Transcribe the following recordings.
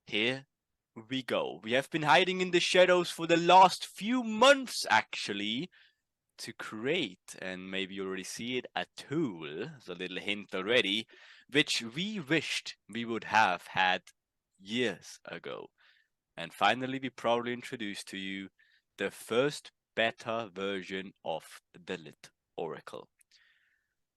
here we go. We have been hiding in the shadows for the last few months, actually, to create, and maybe you already see it, a tool, it's a little hint already, which we wished we would have had years ago. And finally, we proudly introduce to you the first beta version of the Lit Oracle.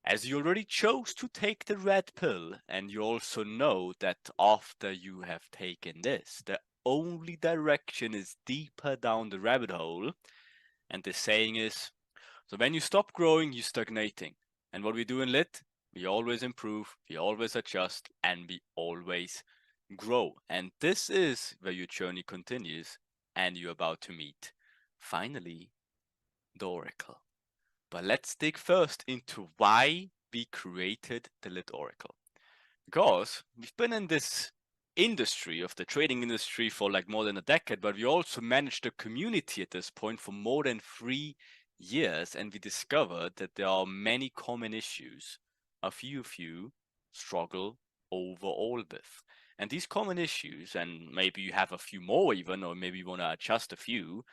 As you already chose to take the red pill, and you also know that after you have taken this, the only direction is deeper down the rabbit hole. And the saying is, so when you stop growing, you're stagnating. And what we do in Lit, we always improve, we always adjust, and we always grow. And this is where your journey continues, and you're about to meet, finally, the Oracle. But let's dig first into why we created the Lit Oracle. Because we've been in this industry of the trading industry for like more than a decade, but we also managed a community at this point for more than 3 years, and we discovered that there are many common issues a few of you struggle overall with. And these common issues, and maybe you have a few more even, or maybe you want to adjust a few,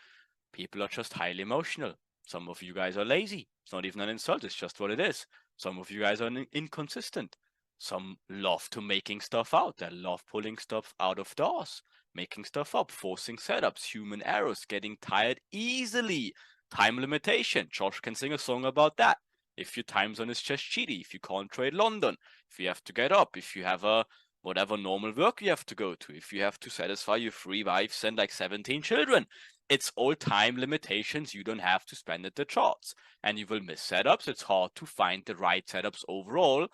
people are just highly emotional. Some of you guys are lazy. It's not even an insult, it's just what it is. Some of you guys are inconsistent. Some love to making stuff out. They love pulling stuff out of doors, making stuff up, forcing setups, human errors, getting tired easily. Time limitation. Josh can sing a song about that. If your time zone is just shitty, if you can't trade London, if you have to get up, if you have a whatever normal work you have to go to, if you have to satisfy your 3 wives and like 17 children. It's all time limitations you don't have to spend at the charts. And you will miss setups. It's hard to find the right setups overall.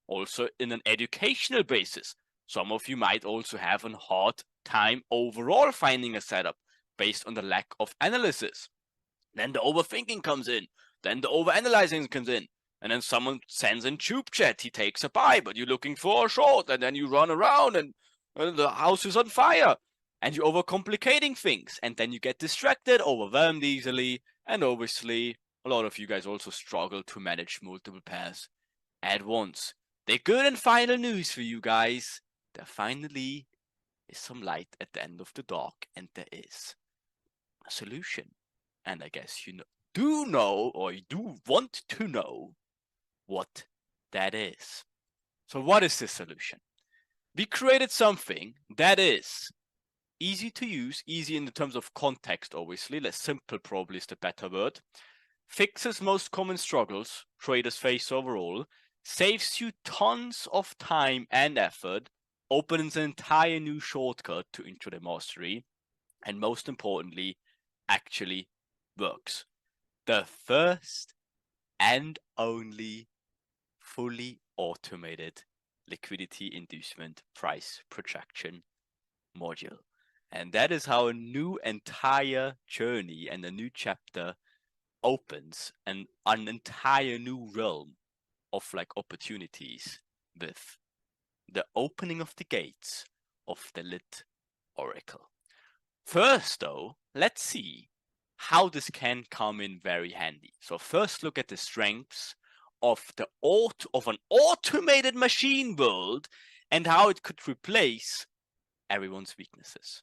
Also in an educational basis. Some of you might also have a hard time overall finding a setup based on the lack of analysis. Then the overthinking comes in. Then the overanalyzing comes in. And then someone sends in tube chat, he takes a buy, but you're looking for a short. And then you run around and the house is on fire. And you're overcomplicating things. And then you get distracted, overwhelmed easily. And obviously, a lot of you guys also struggle to manage multiple pairs at once. The good and final news for you guys, there finally is some light at the end of the dark. And there is a solution. And I guess you do know, or you do want to know, what that is. So what is this solution? We created something that is easy to use, easy in the terms of context, obviously, less simple probably is the better word, fixes most common struggles traders face overall, saves you tons of time and effort, opens an entire new shortcut to intraday mastery, and most importantly, actually works. The first and only fully automated liquidity inducement price projection module. And that is how a new entire journey and a new chapter opens an entire new realm of like opportunities with the opening of the gates of the Lit Oracle. First though, let's see how this can come in very handy. So first look at the strengths of an automated machine world and how it could replace everyone's weaknesses.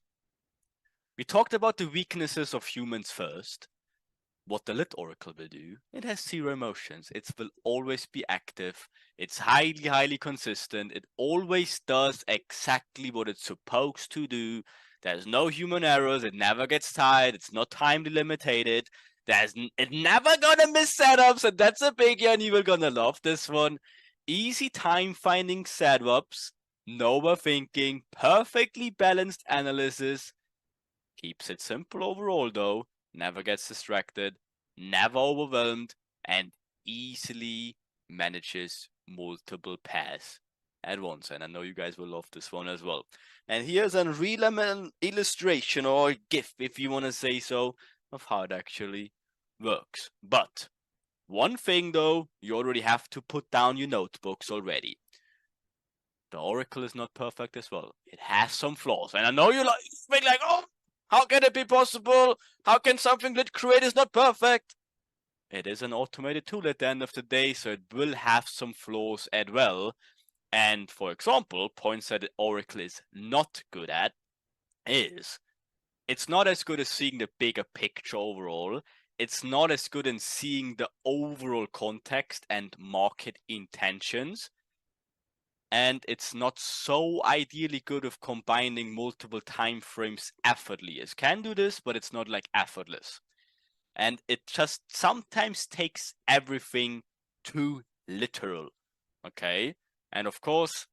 We talked about the weaknesses of humans first. What the Lit Oracle will do, it has 0 emotions. It will always be active. It's highly consistent. It always does exactly what it's supposed to do. There's no human errors. It never gets tired. It's not time delimited. It never gonna miss setups, and that's a big one. You will gonna love this one. Easy time finding setups, no overthinking, perfectly balanced analysis. Keeps it simple overall though. Never gets distracted, never overwhelmed, and easily manages multiple pairs at once. And I know you guys will love this one as well. And here's a real illustration, or a GIF if you want to say so, of how it actually works. But one thing though, you already have to put down your notebooks already. The Oracle is not perfect as well. It has some flaws. And I know you're like, oh, how can it be possible? How can something Lit create is not perfect? It is an automated tool at the end of the day, so it will have some flaws as well. And for example, points that Oracle is not good at, is it's not as good as seeing the bigger picture overall. It's not as good in seeing the overall context and market intentions. And it's not so ideally good of combining multiple time frames effortlessly. It can do this, but it's not like effortless. And it just sometimes takes everything too literal. Okay? And of course,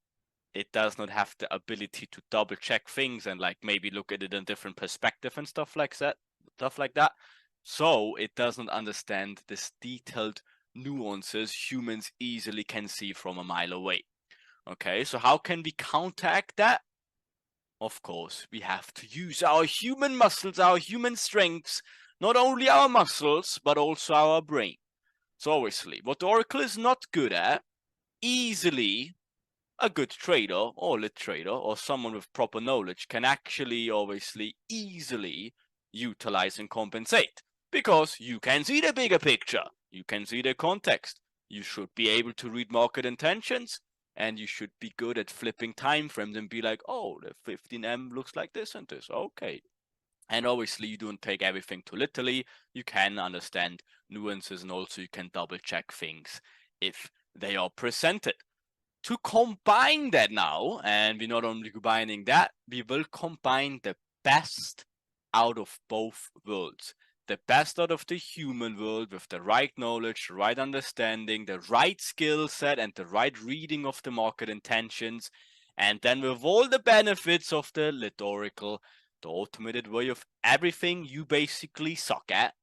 it does not have the ability to double check things and like maybe look at it in a different perspective and stuff like that. So it doesn't understand this detailed nuances humans easily can see from a mile away. Okay, so how can we counteract that? Of course, we have to use our human muscles, our human strengths, not only our muscles, but also our brain. So obviously, what the Oracle is not good at, easily a good trader or lit trader or someone with proper knowledge can actually obviously easily utilize and compensate, because you can see the bigger picture, you can see the context, you should be able to read market intentions, and you should be good at flipping time frames and be like, oh, the 15M looks like this and this, okay. And obviously you don't take everything too literally, you can understand nuances, and also you can double check things if they are presented. To combine that now, and we're not only combining that, we will combine the best out of both worlds. The best out of the human world with the right knowledge, the right understanding, the right skill set, and the right reading of the market intentions. And then with all the benefits of the lit Oracle, the automated way of everything you basically suck at,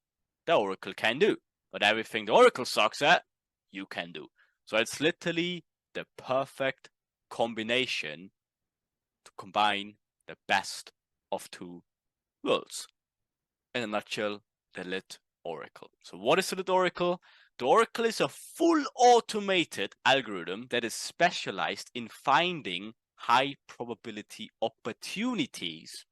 the Oracle can do. But everything the Oracle sucks at, you can do. So it's literally the perfect combination to combine the best of two worlds. In a nutshell, the lit Oracle. So what is the lit Oracle? The Oracle is a full automated algorithm that is specialized in finding high probability opportunities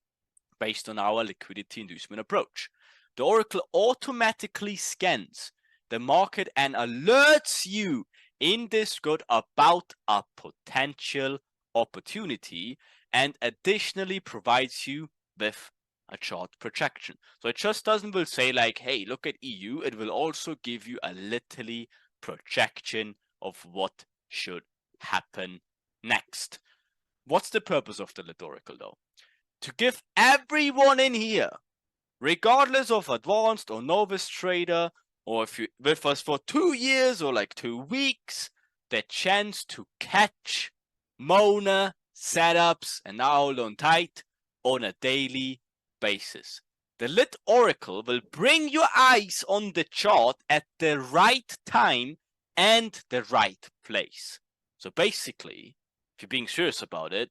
based on our liquidity inducement approach. The Oracle automatically scans the market and alerts you in Discord about a potential opportunity, and additionally provides you with a chart projection. So it just doesn't will say like, hey, look at EU. It will also give you a literally projection of what should happen next. What's the purpose of the lit Oracle though? To give everyone in here, regardless of advanced or novice trader, or if you're with us for 2 years or like 2 weeks, the chance to catch Mona setups, and now hold on tight, on a daily basis. The lit Oracle will bring your eyes on the chart at the right time and the right place. So basically, if you're being serious about it,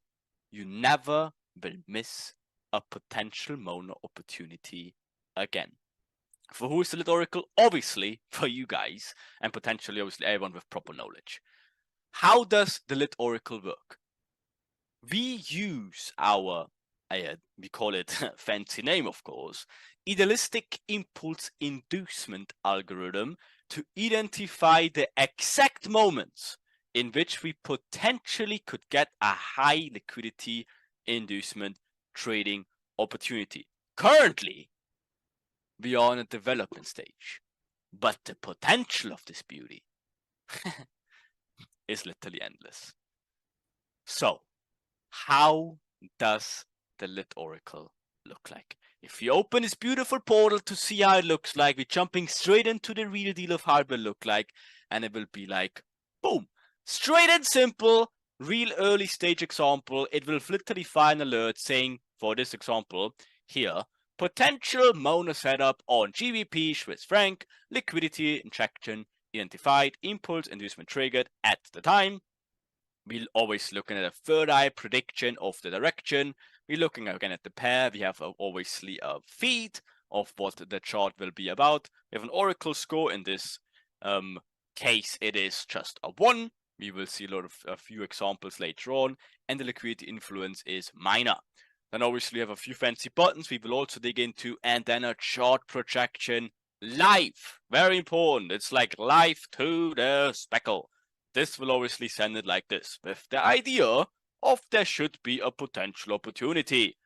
you never will miss a potential Mona opportunity again. For who is the lit Oracle? Obviously for you guys, and potentially obviously everyone with proper knowledge. How does the lit Oracle work? We use our, we call it fancy name of course, idealistic impulse inducement algorithm to identify the exact moments in which we potentially could get a high liquidity inducement trading opportunity. Currently, we are on a development stage, but the potential of this beauty is literally endless. So, how does the lit Oracle look like? If you open this beautiful portal to see how it looks like, we're jumping straight into the real deal of how it will look like, and it will be like, boom, straight and simple, real early stage example. It will literally find an alert saying, for this example here, potential Mona setup on GBP, Swiss franc, liquidity injection identified, impulse inducement triggered at the time. We're always looking at a third eye prediction of the direction. We're looking again at the pair. We have obviously a feed of what the chart will be about. We have an Oracle score. In this case, it is just a 1. We will see a few examples later on. And the liquidity influence is minor. Then obviously we have a few fancy buttons we will also dig into, and then a chart projection live. Very important. It's like live to the speckle. This will obviously send it like this, with the idea of there should be a potential opportunity.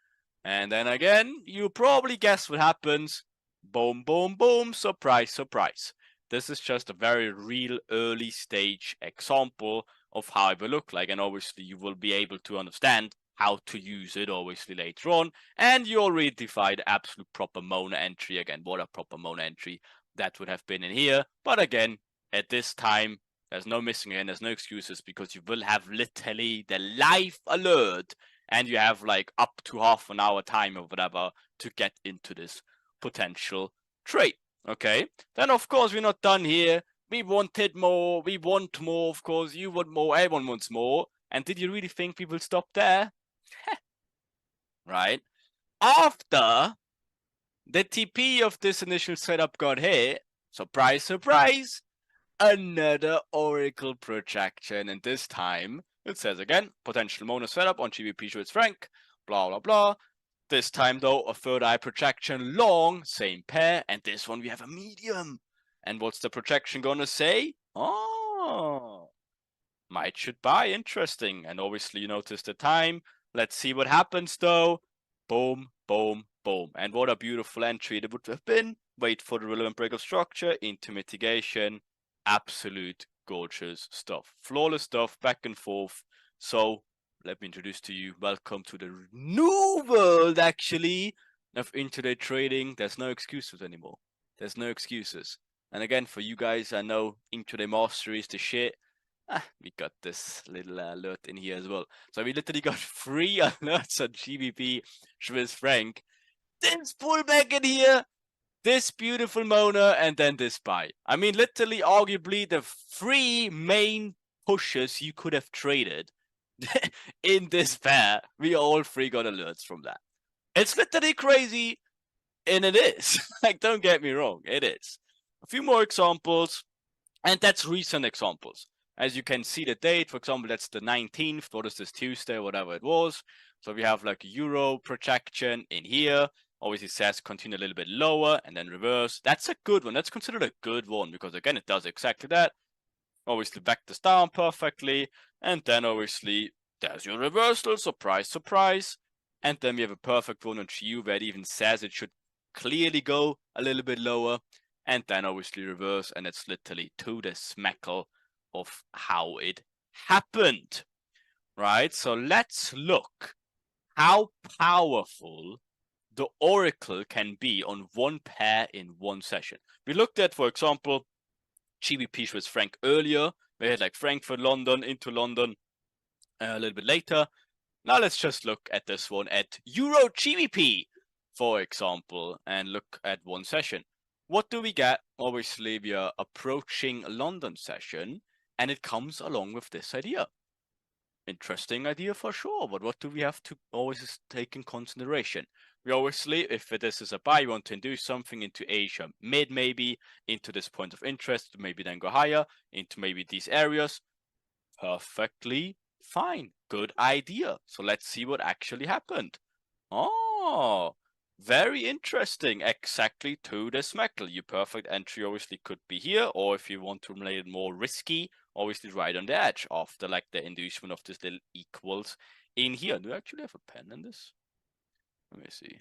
And then again, you probably guess what happens. Boom, boom, boom, surprise, surprise. This is just a very real early stage example of how it will look like. And obviously you will be able to understand how to use it obviously later on. And you already defined absolute proper Mona entry. Again, what a proper Mona entry that would have been in here. But again, at this time, there's no missing in, there's no excuses, because you will have literally the live alert and you have like up to half an hour time or whatever to get into this potential trade. Okay, then of course we're not done here. We wanted more, we want more, of course, you want more, everyone wants more. And did you really think we will stop there? Right? After the TP of this initial setup got hit, surprise, surprise, another Oracle projection, and this time it says again, potential Mona setup on GBP Swiss franc, blah, blah, blah. This time though, a third eye projection long, same pair, and this one we have a medium. And what's the projection gonna say? Oh, might should buy, interesting. And obviously you notice the time. Let's see what happens though. Boom, boom, boom. And what a beautiful entry it would have been. Wait for the relevant break of structure into mitigation. Absolute gorgeous stuff. Flawless stuff, back and forth. So let me introduce to you, welcome to the new world actually of intraday trading. There's no excuses anymore. There's no excuses. And again, for you guys, I know intraday mastery is the shit. We got this little alert in here as well. So we literally got 3 alerts on GBP Swiss franc. This pullback in here, this beautiful Mona, and then this buy. I mean, literally, arguably, the 3 main pushes you could have traded in this pair. We all 3 got alerts from that. It's literally crazy, and it is. Like, don't get me wrong, it is. A few more examples, and that's recent examples. As you can see the date, for example, that's the 19th. What is this, Tuesday, whatever it was. So we have like a Euro projection in here. Obviously says continue a little bit lower and then reverse. That's a good one. That's considered a good one because again, it does exactly that. Obviously back this down perfectly. And then obviously there's your reversal. Surprise, surprise. And then we have a perfect one on GU where it even says it should clearly go a little bit lower. And then obviously reverse. And it's literally to the smackle of how it happened, right? So let's look how powerful the Oracle can be on one pair in one session. We looked at, for example, GBP Swiss franc earlier. We had like Frankfurt, London, into London a little bit later. Now let's just look at this one at Euro GBP, for example, and look at one session. What do we get? Obviously, we are approaching London session, and it comes along with this idea. Interesting idea for sure, but what do we have to always take in consideration? We obviously, if this is a buy, we want to induce something into Asia mid, maybe into this point of interest, maybe then go higher into maybe these areas. Perfectly fine. Good idea. So let's see what actually happened. Oh, very interesting. Exactly to the smackle. Your perfect entry obviously could be here, or if you want to make it more risky, obviously right on the edge after like the inducement of this little equals in here. Do I actually have a pen in this? Let me see.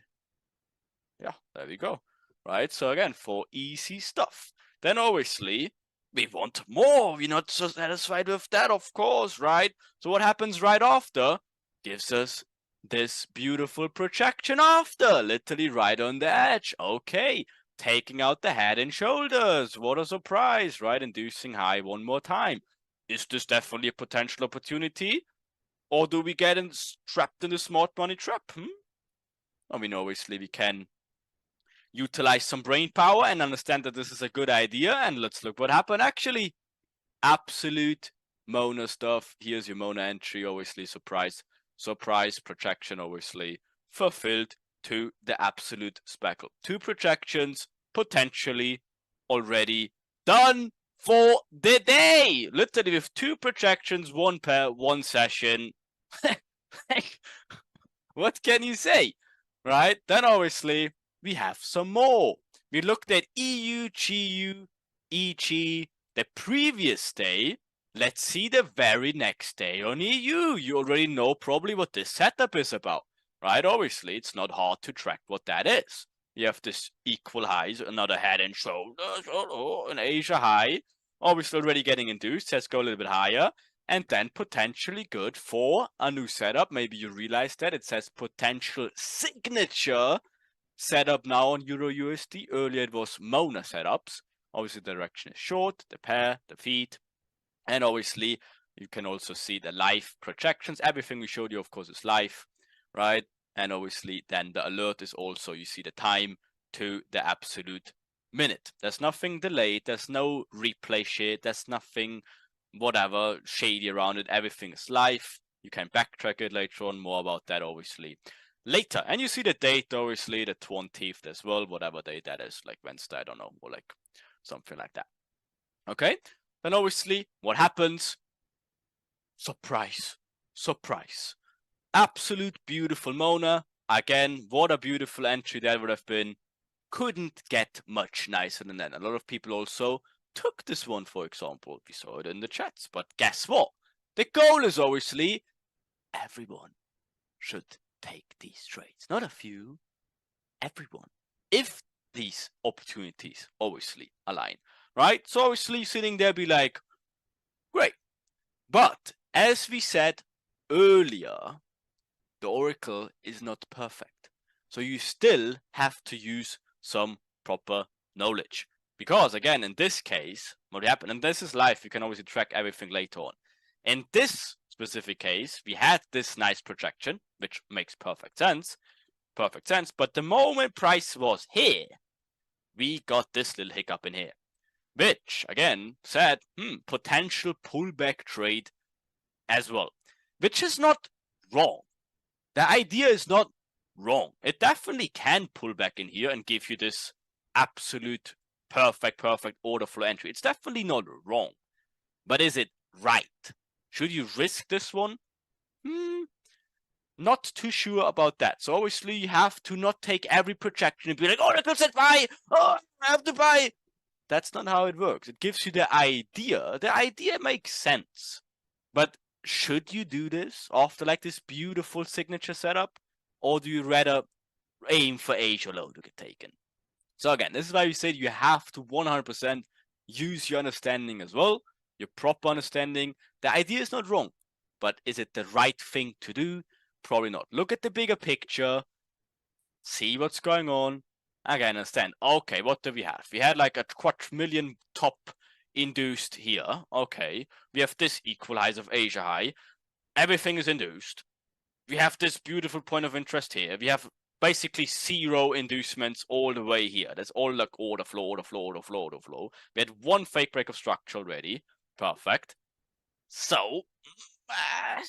Yeah, there we go. Right, so again, for easy stuff. Then obviously, we want more. We're not so satisfied with that, of course, right? So what happens right after? Gives us this beautiful projection after, literally right on the edge. Okay, taking out the head and shoulders. What a surprise, right? Inducing high one more time. Is this definitely a potential opportunity? Or do we get trapped in the smart money trap? I mean, obviously we can utilize some brain power and understand that this is a good idea. And let's look what happened actually. Absolute Mona stuff. Here's your Mona entry, obviously surprise projection, obviously fulfilled to the absolute speckle. 2 projections potentially already done for the day. Literally with 2 projections, 1 pair, 1 session. What can you say, right? Then obviously we have some more. We looked at EU, GU, EG the previous day. Let's see the very next day on EU. You already know probably what this setup is about. right? Obviously, it's not hard to track what that is. You have this equal highs, another head and shoulders, an Asia high, obviously already getting induced. Let's go a little bit higher, and then potentially good for a new setup. Maybe you realize that it says potential signature setup now on Euro USD. Earlier it was Mona setups. Obviously the direction is short, the pair, the feet, and obviously you can also see the live projections. Everything we showed you, of course, is live, right? And obviously then the alert is also, you see the time to the absolute minute. There's nothing delayed. There's no replay shit. There's nothing whatever shady around it. Everything is live. You can backtrack it later on. More about that, obviously, later. And you see the date, obviously, the 20th as well, whatever day that is, like Wednesday, I don't know, or like something like that. Okay? Then obviously, what happens? Surprise. Surprise. Absolute beautiful Mona. Again, what a beautiful entry that would have been. Couldn't get much nicer than that. A lot of people also took this one, for example. We saw it in the chats. But guess what? The goal is obviously everyone should take these trades. Not a few, everyone. If these opportunities obviously align, right? So obviously sitting there be like, great. But as we said earlier, the Oracle is not perfect. So you still have to use some proper knowledge. Because again, in this case, what happened, and this is live, you can obviously track everything later on. In this specific case, we had this nice projection, which makes perfect sense. But the moment price was here, we got this little hiccup in here, which again said, potential pullback trade as well, which is not wrong. The idea is not wrong. It definitely can pull back in here and give you this absolute perfect order flow entry. It's definitely not wrong. But is it right? Should you risk this one? Not too sure about that. So obviously you have to not take every projection and be like, oh, let's set buy. Oh, I have to buy. That's not how it works. It gives you the idea. The idea makes sense. But should you do this after like this beautiful signature setup? Or do you rather aim for Asia low to get taken? So again, this is why we said you have to 100% use your understanding as well, your proper understanding. The idea is not wrong, but is it the right thing to do? Probably not. Look at the bigger picture, see what's going on. Again, understand. Okay, what do we have? We had like a quadrillion top induced here. Okay, we have this equal highs of Asia high. Everything is induced. We have this beautiful point of interest here. We have basically zero inducements all the way here. That's all like order flow. We had one fake break of structure already. Perfect. So,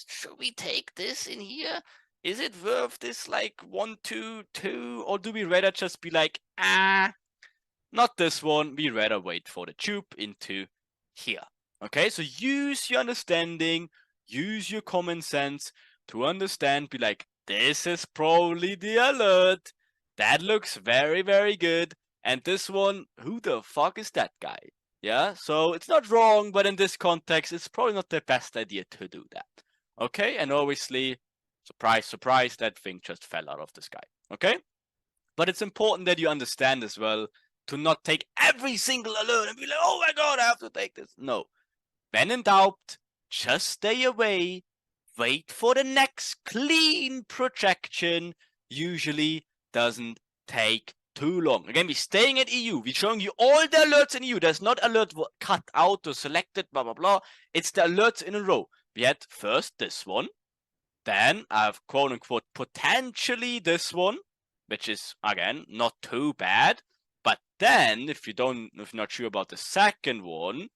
should we take this in here? Is it worth this like 1, 2, 2? Or do we rather just be like, not this one. We rather wait for the tube into here. Okay, so use your understanding, use your common sense to understand, be like, this is probably the alert. That looks very, very good. And this one, who the fuck is that guy? Yeah, so it's not wrong, but in this context, it's probably not the best idea to do that. Okay, and obviously, surprise, surprise, that thing just fell out of the sky. Okay, but it's important that you understand as well to not take every single alert and be like, oh my god, I have to take this. No, when in doubt, just stay away. Wait for the next clean projection. Usually doesn't take too long. Again, we're staying at EU. We're showing you all the alerts in EU. There's not alert cut out or selected, blah, blah, blah. It's the alerts in a row. We had first this one. Then I have quote unquote potentially this one, which is again not too bad. But then if you're not sure about the second one,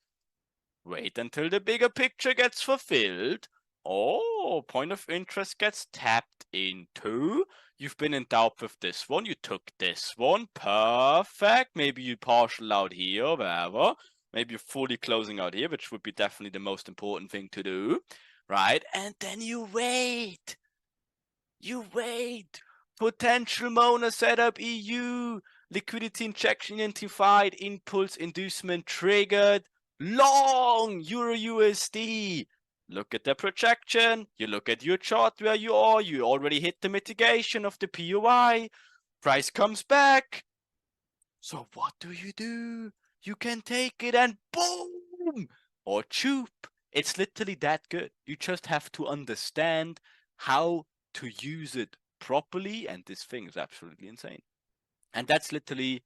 wait until the bigger picture gets fulfilled. Oh, point of interest gets tapped into. You've been in doubt with this one. You took this one. Perfect. Maybe you partial out here or wherever. Maybe you're fully closing out here, which would be definitely the most important thing to do. Right? And then you wait. You wait. Potential Mona setup EU. Liquidity injection identified. Impulse inducement triggered. Long Euro USD. look at the projection, you look at your chart where you are, you already hit the mitigation of the POI, price comes back. So what do? You can take it and boom, or choop. It's literally that good. You just have to understand how to use it properly, and this thing is absolutely insane. And that's literally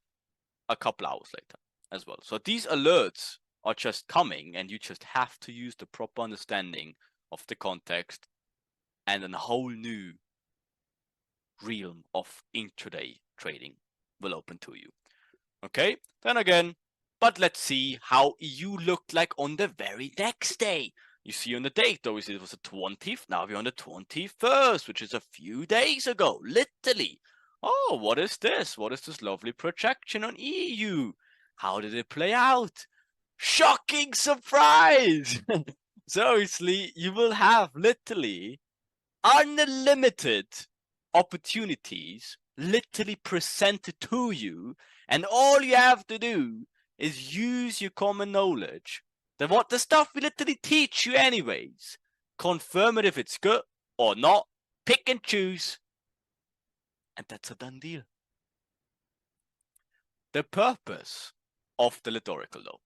a couple hours later as well. So these alerts are just coming, and you just have to use the proper understanding of the context, and a whole new realm of intraday trading will open to you. Okay, then again, but let's see how EU looked like on the very next day. You see on the date, obviously it was the 20th, now we're on the 21st, which is a few days ago, literally. Oh, what is this? What is this lovely projection on EU? How did it play out? Shocking surprise! So obviously you will have literally unlimited opportunities literally presented to you, and all you have to do is use your common knowledge, that what the stuff we literally teach you anyways, confirm it if it's good or not, pick and choose, and that's a done deal. The purpose of the REIM though,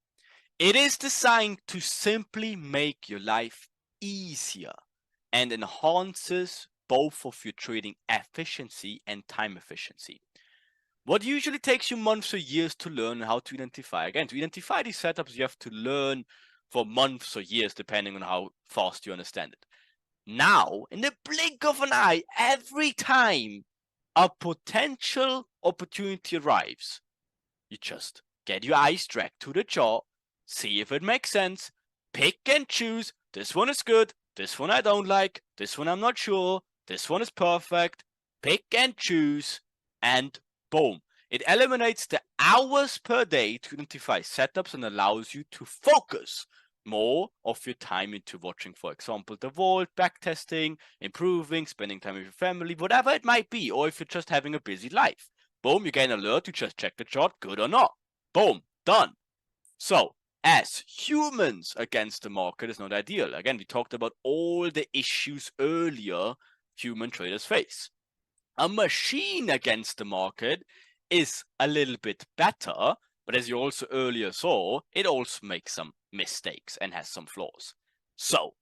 it is designed to simply make your life easier and enhances both of your trading efficiency and time efficiency. What usually takes you months or years to learn how to identify. Again, to identify these setups, you have to learn for months or years, depending on how fast you understand it. Now, in the blink of an eye, every time a potential opportunity arrives, you just get your eyes dragged to the chart, see if it makes sense, pick and choose. This one is good, this one I don't like, this one I'm not sure, this one is perfect. Pick and choose, and boom. It eliminates the hours per day to identify setups and allows you to focus more of your time into watching, for example, the vault, backtesting, improving, spending time with your family, whatever it might be, or if you're just having a busy life. Boom, you get an alert, you just check the chart, good or not. Boom, done. So, as humans against the market is not ideal. Again, we talked about all the issues earlier human traders face. A machine against the market is a little bit better, but as you also earlier saw, it also makes some mistakes and has some flaws. So,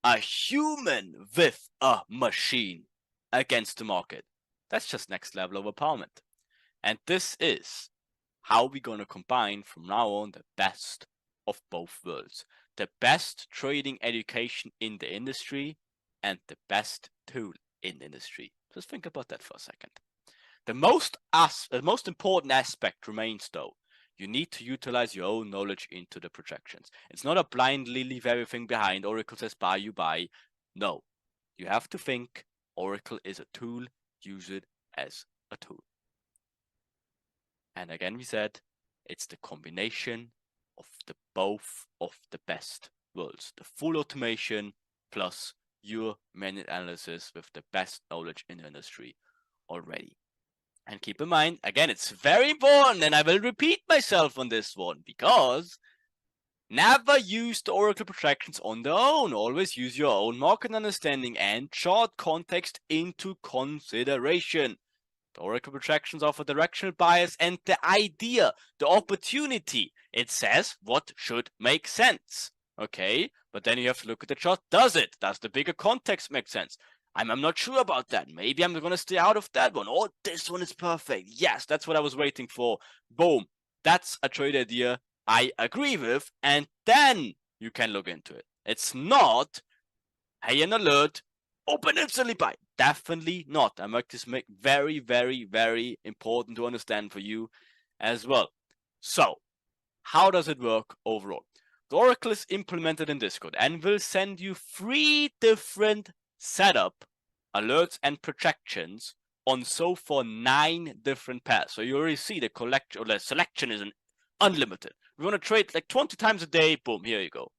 a human with a machine against the market, that's just next level of empowerment. And this is how we're going to combine from now on the best of both worlds. The best trading education in the industry and the best tool in the industry. Just think about that for a second. The most important aspect remains though, you need to utilize your own knowledge into the projections. It's not a blindly leave everything behind. Oracle says buy, you buy. No, you have to think Oracle is a tool, use it as a tool. And again, we said it's the combination of both of the best worlds. The full automation plus your manual analysis with the best knowledge in the industry already. And keep in mind, again, it's very important, and I will repeat myself on this one, because never use the Oracle projections on their own. Always use your own market understanding and chart context into consideration. The Oracle projections offer directional bias and the idea, the opportunity. It says what should make sense. Okay, but then you have to look at the chart. Does it? Does the bigger context make sense? I'm not sure about that. Maybe I'm going to stay out of that one. Oh, this one is perfect. Yes, that's what I was waiting for. Boom. That's a trade idea I agree with. And then you can look into it. It's not, hey, an alert, open instantly buy. Definitely not. I make this very, very, very important to understand for you as well. So, how does it work overall? The Oracle is implemented in Discord and will send you 3 different setup alerts and projections on so far 9 different pairs. So you already see the collection or the selection is unlimited. We want to trade like 20 times a day, boom, here you go.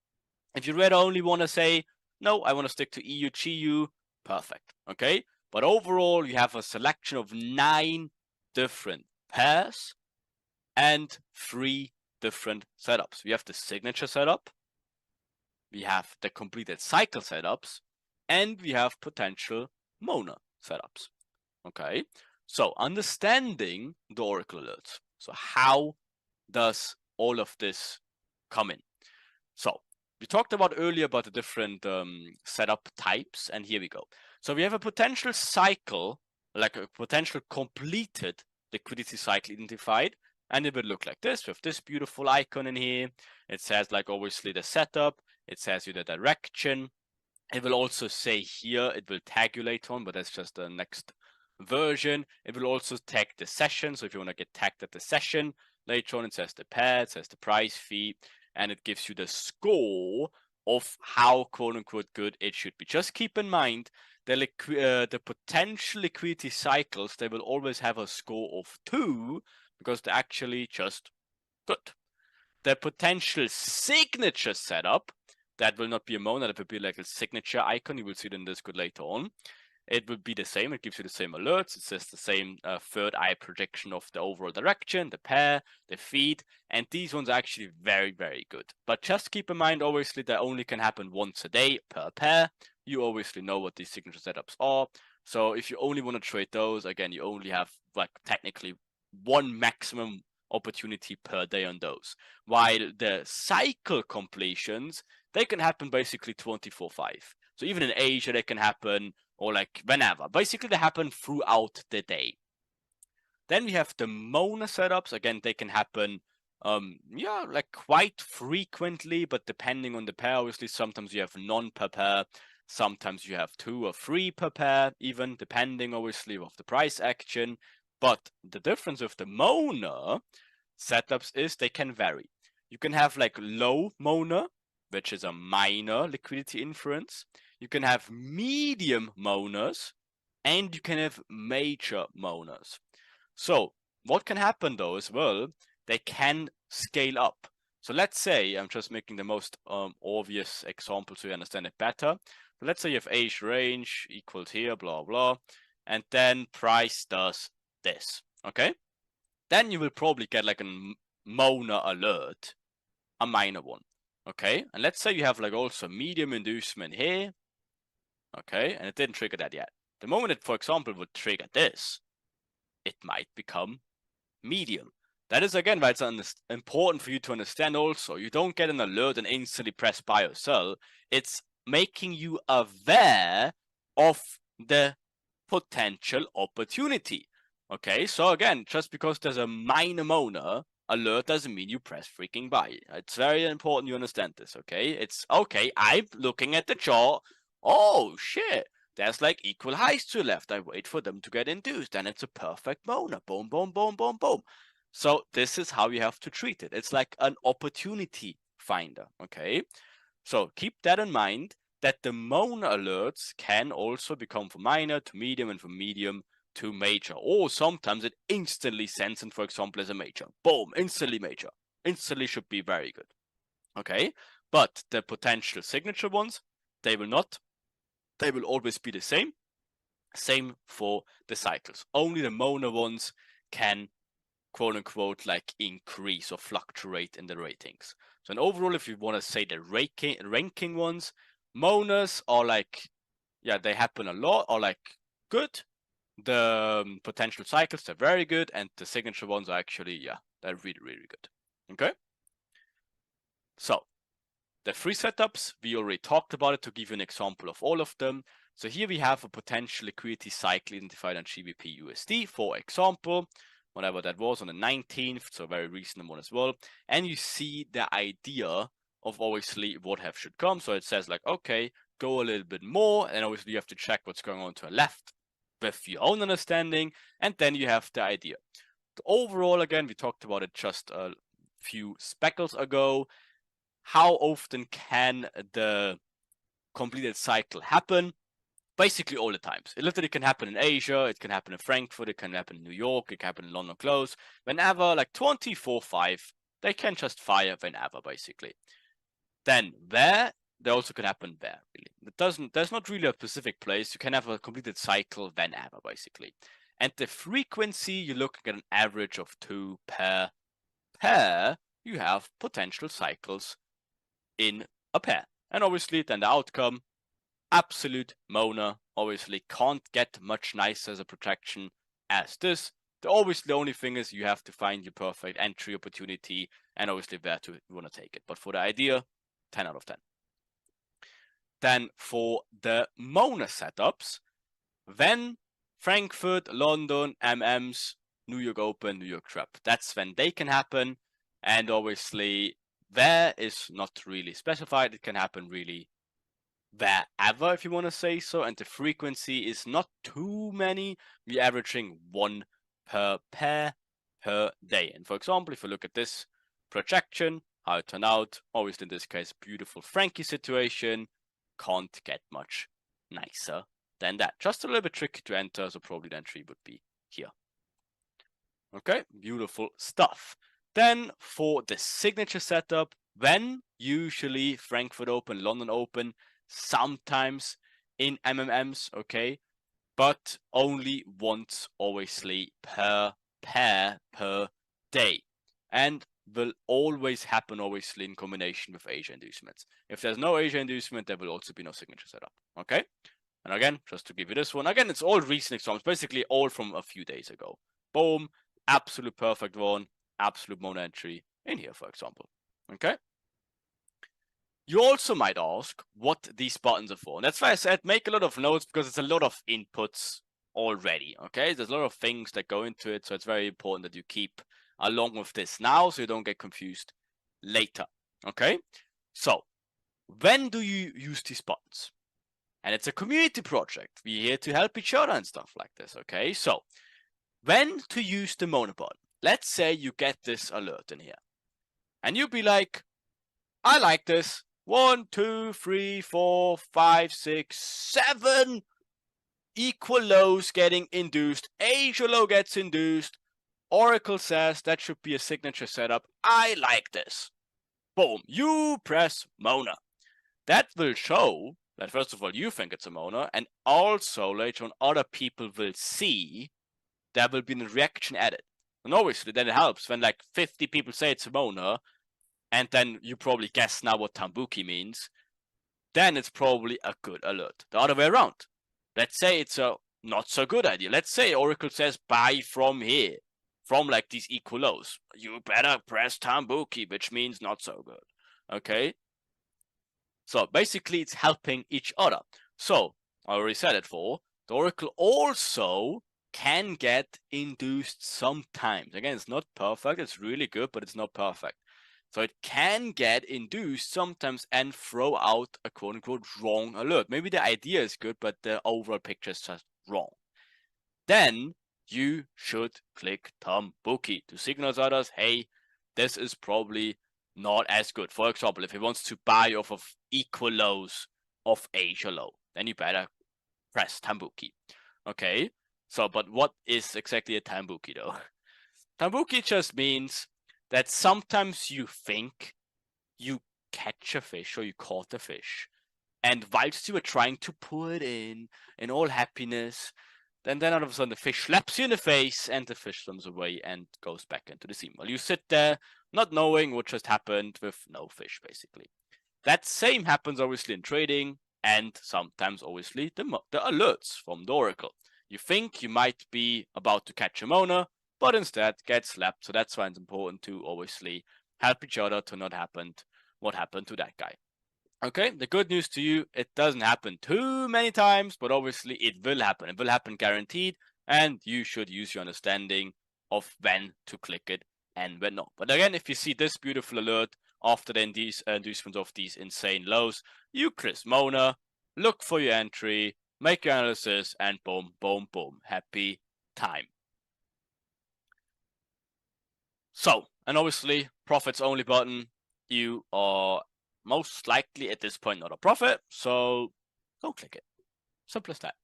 If you rather only want to say, no, I want to stick to EU, GU, perfect, okay? But overall, you have a selection of 9 different pairs and 3 different setups. We have the signature setup, we have the completed cycle setups, and we have potential Mona setups. Okay, so understanding the Oracle alerts. So how does all of this come in? So we talked about earlier about the different setup types, and here we go. So we have a potential cycle, like a potential completed liquidity cycle identified, and it would look like this with this beautiful icon in here. It says like obviously the setup, it says you the direction. It will also say here, it will tag you later on, but that's just the next version. It will also tag the session. So if you want to get tagged at the session, later on it says the pair, it says the price fee, and it gives you the score of how quote unquote good it should be. Just keep in mind the potential liquidity cycles, they will always have a score of 2 because they're actually just good. The potential signature setup, that will not be a Mona, that will be like a signature icon. You will see it in Discord later on. It will be the same. It gives you the same alerts. It says the same third eye projection of the overall direction, the pair, the feed, and these ones are actually very, very good. But just keep in mind, obviously, that only can happen once a day per pair. You obviously know what these signature setups are. So if you only want to trade those, again, you only have like technically one maximum opportunity per day on those. While the cycle completions, they can happen basically 24/5. So even in Asia, they can happen, or like whenever. Basically, they happen throughout the day. Then we have the Mona setups. Again, they can happen, yeah, like quite frequently, but depending on the pair, obviously, sometimes you have none per pair. Sometimes you have 2 or 3 per pair, even depending, obviously, of the price action. But the difference with the Mona setups is they can vary. You can have like low Mona, which is a minor liquidity inference. You can have medium Monas, and you can have major Monas. So what can happen though as well, they can scale up. So let's say, I'm just making the most obvious example so you understand it better. But let's say you have age range equals here, blah, blah, and then price does this, okay? Then you will probably get like a Mona alert, a minor one, okay? And let's say you have like also medium inducement here, okay? And it didn't trigger that yet. The moment it, for example, would trigger this, it might become medium. That is again why it's important for you to understand also. You don't get an alert and instantly press buy or sell. It's making you aware of the potential opportunity. Okay, so again, just because there's a minor Mona alert doesn't mean you press freaking buy. It's very important you understand this, okay? It's okay, I'm looking at the chart. Oh shit, there's like equal highs to the left. I wait for them to get induced, and it's a perfect Mona. Boom, boom, boom, boom, boom. So this is how you have to treat it. It's like an opportunity finder, okay? So keep that in mind, that the Mona alerts can also become from minor to medium and from medium to major. Or sometimes it instantly sends in, for example, as a major. Boom, instantly major. Instantly should be very good. Okay, but the potential signature ones, they will not. They will always be the same. Same for the cycles. Only the Mona ones can quote unquote like increase or fluctuate in the ratings. So in overall, if you want to say the ranking ones, Monas are like, yeah, they happen a lot, or like good. The potential cycles, they're very good, and the signature ones are actually, yeah, they're really, really good. Okay? So the free setups, we already talked about it to give you an example of all of them. So here we have a potential liquidity cycle identified on GBP USD, for example, whatever that was on the 19th, so a very recent one as well. And you see the idea of obviously what have should come. So it says like, okay, go a little bit more, and obviously you have to check what's going on to the left with your own understanding, and then you have the idea. Overall, again, we talked about it just a few speckles ago. How often can the completed cycle happen? Basically all the times. It literally can happen in Asia, it can happen in Frankfurt, it can happen in New York, it can happen in London close. Whenever, like 24/5, they can just fire whenever, basically. Then where, they also can happen there, really. There's not really a specific place. You can have a completed cycle whenever, basically. And the frequency, you're looking at an average of 2 per pair. You have potential cycles in a pair. And obviously then the outcome, absolute Mona. Obviously can't get much nicer as a protection as this. Obviously the only thing is you have to find your perfect entry opportunity and obviously where to you want to take it. But for the idea, 10 out of 10. Then for the Mona setups, when Frankfurt, London, MMs, New York Open, New York Trap. That's when they can happen. And obviously where is not really specified. It can happen really wherever, if you want to say so. And the frequency is not too many. We're averaging 1 per pair per day. And for example, if you look at this projection, how it turned out, obviously in this case, beautiful Frankie situation, can't get much nicer than that. Just a little bit tricky to enter, so probably the entry would be here. Okay, beautiful stuff. Then for the signature setup, when usually Frankfurt Open, London Open, sometimes in MMMs, okay, but only once, obviously, per pair per day. And will always happen, obviously, in combination with Asia inducements. If there's no Asia inducement, there will also be no signature setup, okay? And again, just to give you this one, again, it's all recent examples, basically all from a few days ago. Boom, absolute perfect one, absolute Mona entry in here, for example, okay? You also might ask what these buttons are for. And that's why I said make a lot of notes, because it's a lot of inputs already, okay? There's a lot of things that go into it, so it's very important that you keep along with this now so you don't get confused later, okay? So, when do you use these buttons? And it's a community project. We're here to help each other and stuff like this, okay? So, when to use the Mona button? Let's say you get this alert in here. And you'll be like, I like this. 1, 2, 3, 4, 5, 6, 7 equal lows getting induced. Asia low gets induced. Oracle says that should be a signature setup. I like this. Boom. You press Mona. That will show that first of all you think it's a Mona, and also later on other people will see there will be a reaction added. And obviously then it helps when like 50 people say it's a Mona, and then you probably guess now what Tambuki means, then it's probably a good alert. The other way around. Let's say it's a not so good idea. Let's say Oracle says buy from here, from like these equal lows. You better press Tambuki, which means not so good. Okay? So basically it's helping each other. So I already said it for, the Oracle also can get induced sometimes. Again, it's not perfect. It's really good, but it's not perfect. So it can get induced sometimes and throw out a quote-unquote wrong alert. Maybe the idea is good, but the overall picture is just wrong. Then you should click Tambuki to signal to others, hey, this is probably not as good. For example, if he wants to buy off of equal lows of Asia low, then you better press Tambuki. Okay, so but what is exactly a Tambuki though? Tambuki just means that sometimes you think you catch a fish or you caught a fish, and whilst you were trying to pull it in all happiness, then all of a sudden the fish slaps you in the face and the fish swims away and goes back into the sea. Well, you sit there not knowing what just happened with no fish, basically. That same happens obviously in trading and sometimes obviously the alerts from the Oracle. You think you might be about to catch a Mona, but instead get slapped. So that's why it's important to obviously help each other to not happen what happened to that guy. Okay, the good news to you, it doesn't happen too many times, but obviously it will happen. It will happen guaranteed, and you should use your understanding of when to click it and when not. But again, if you see this beautiful alert after the inducement of these insane lows, you press Mona, look for your entry, make your analysis, and boom, boom, boom. Happy time. So, and obviously, profits only button, you are most likely at this point not a profit, so don't click it. Simple as that.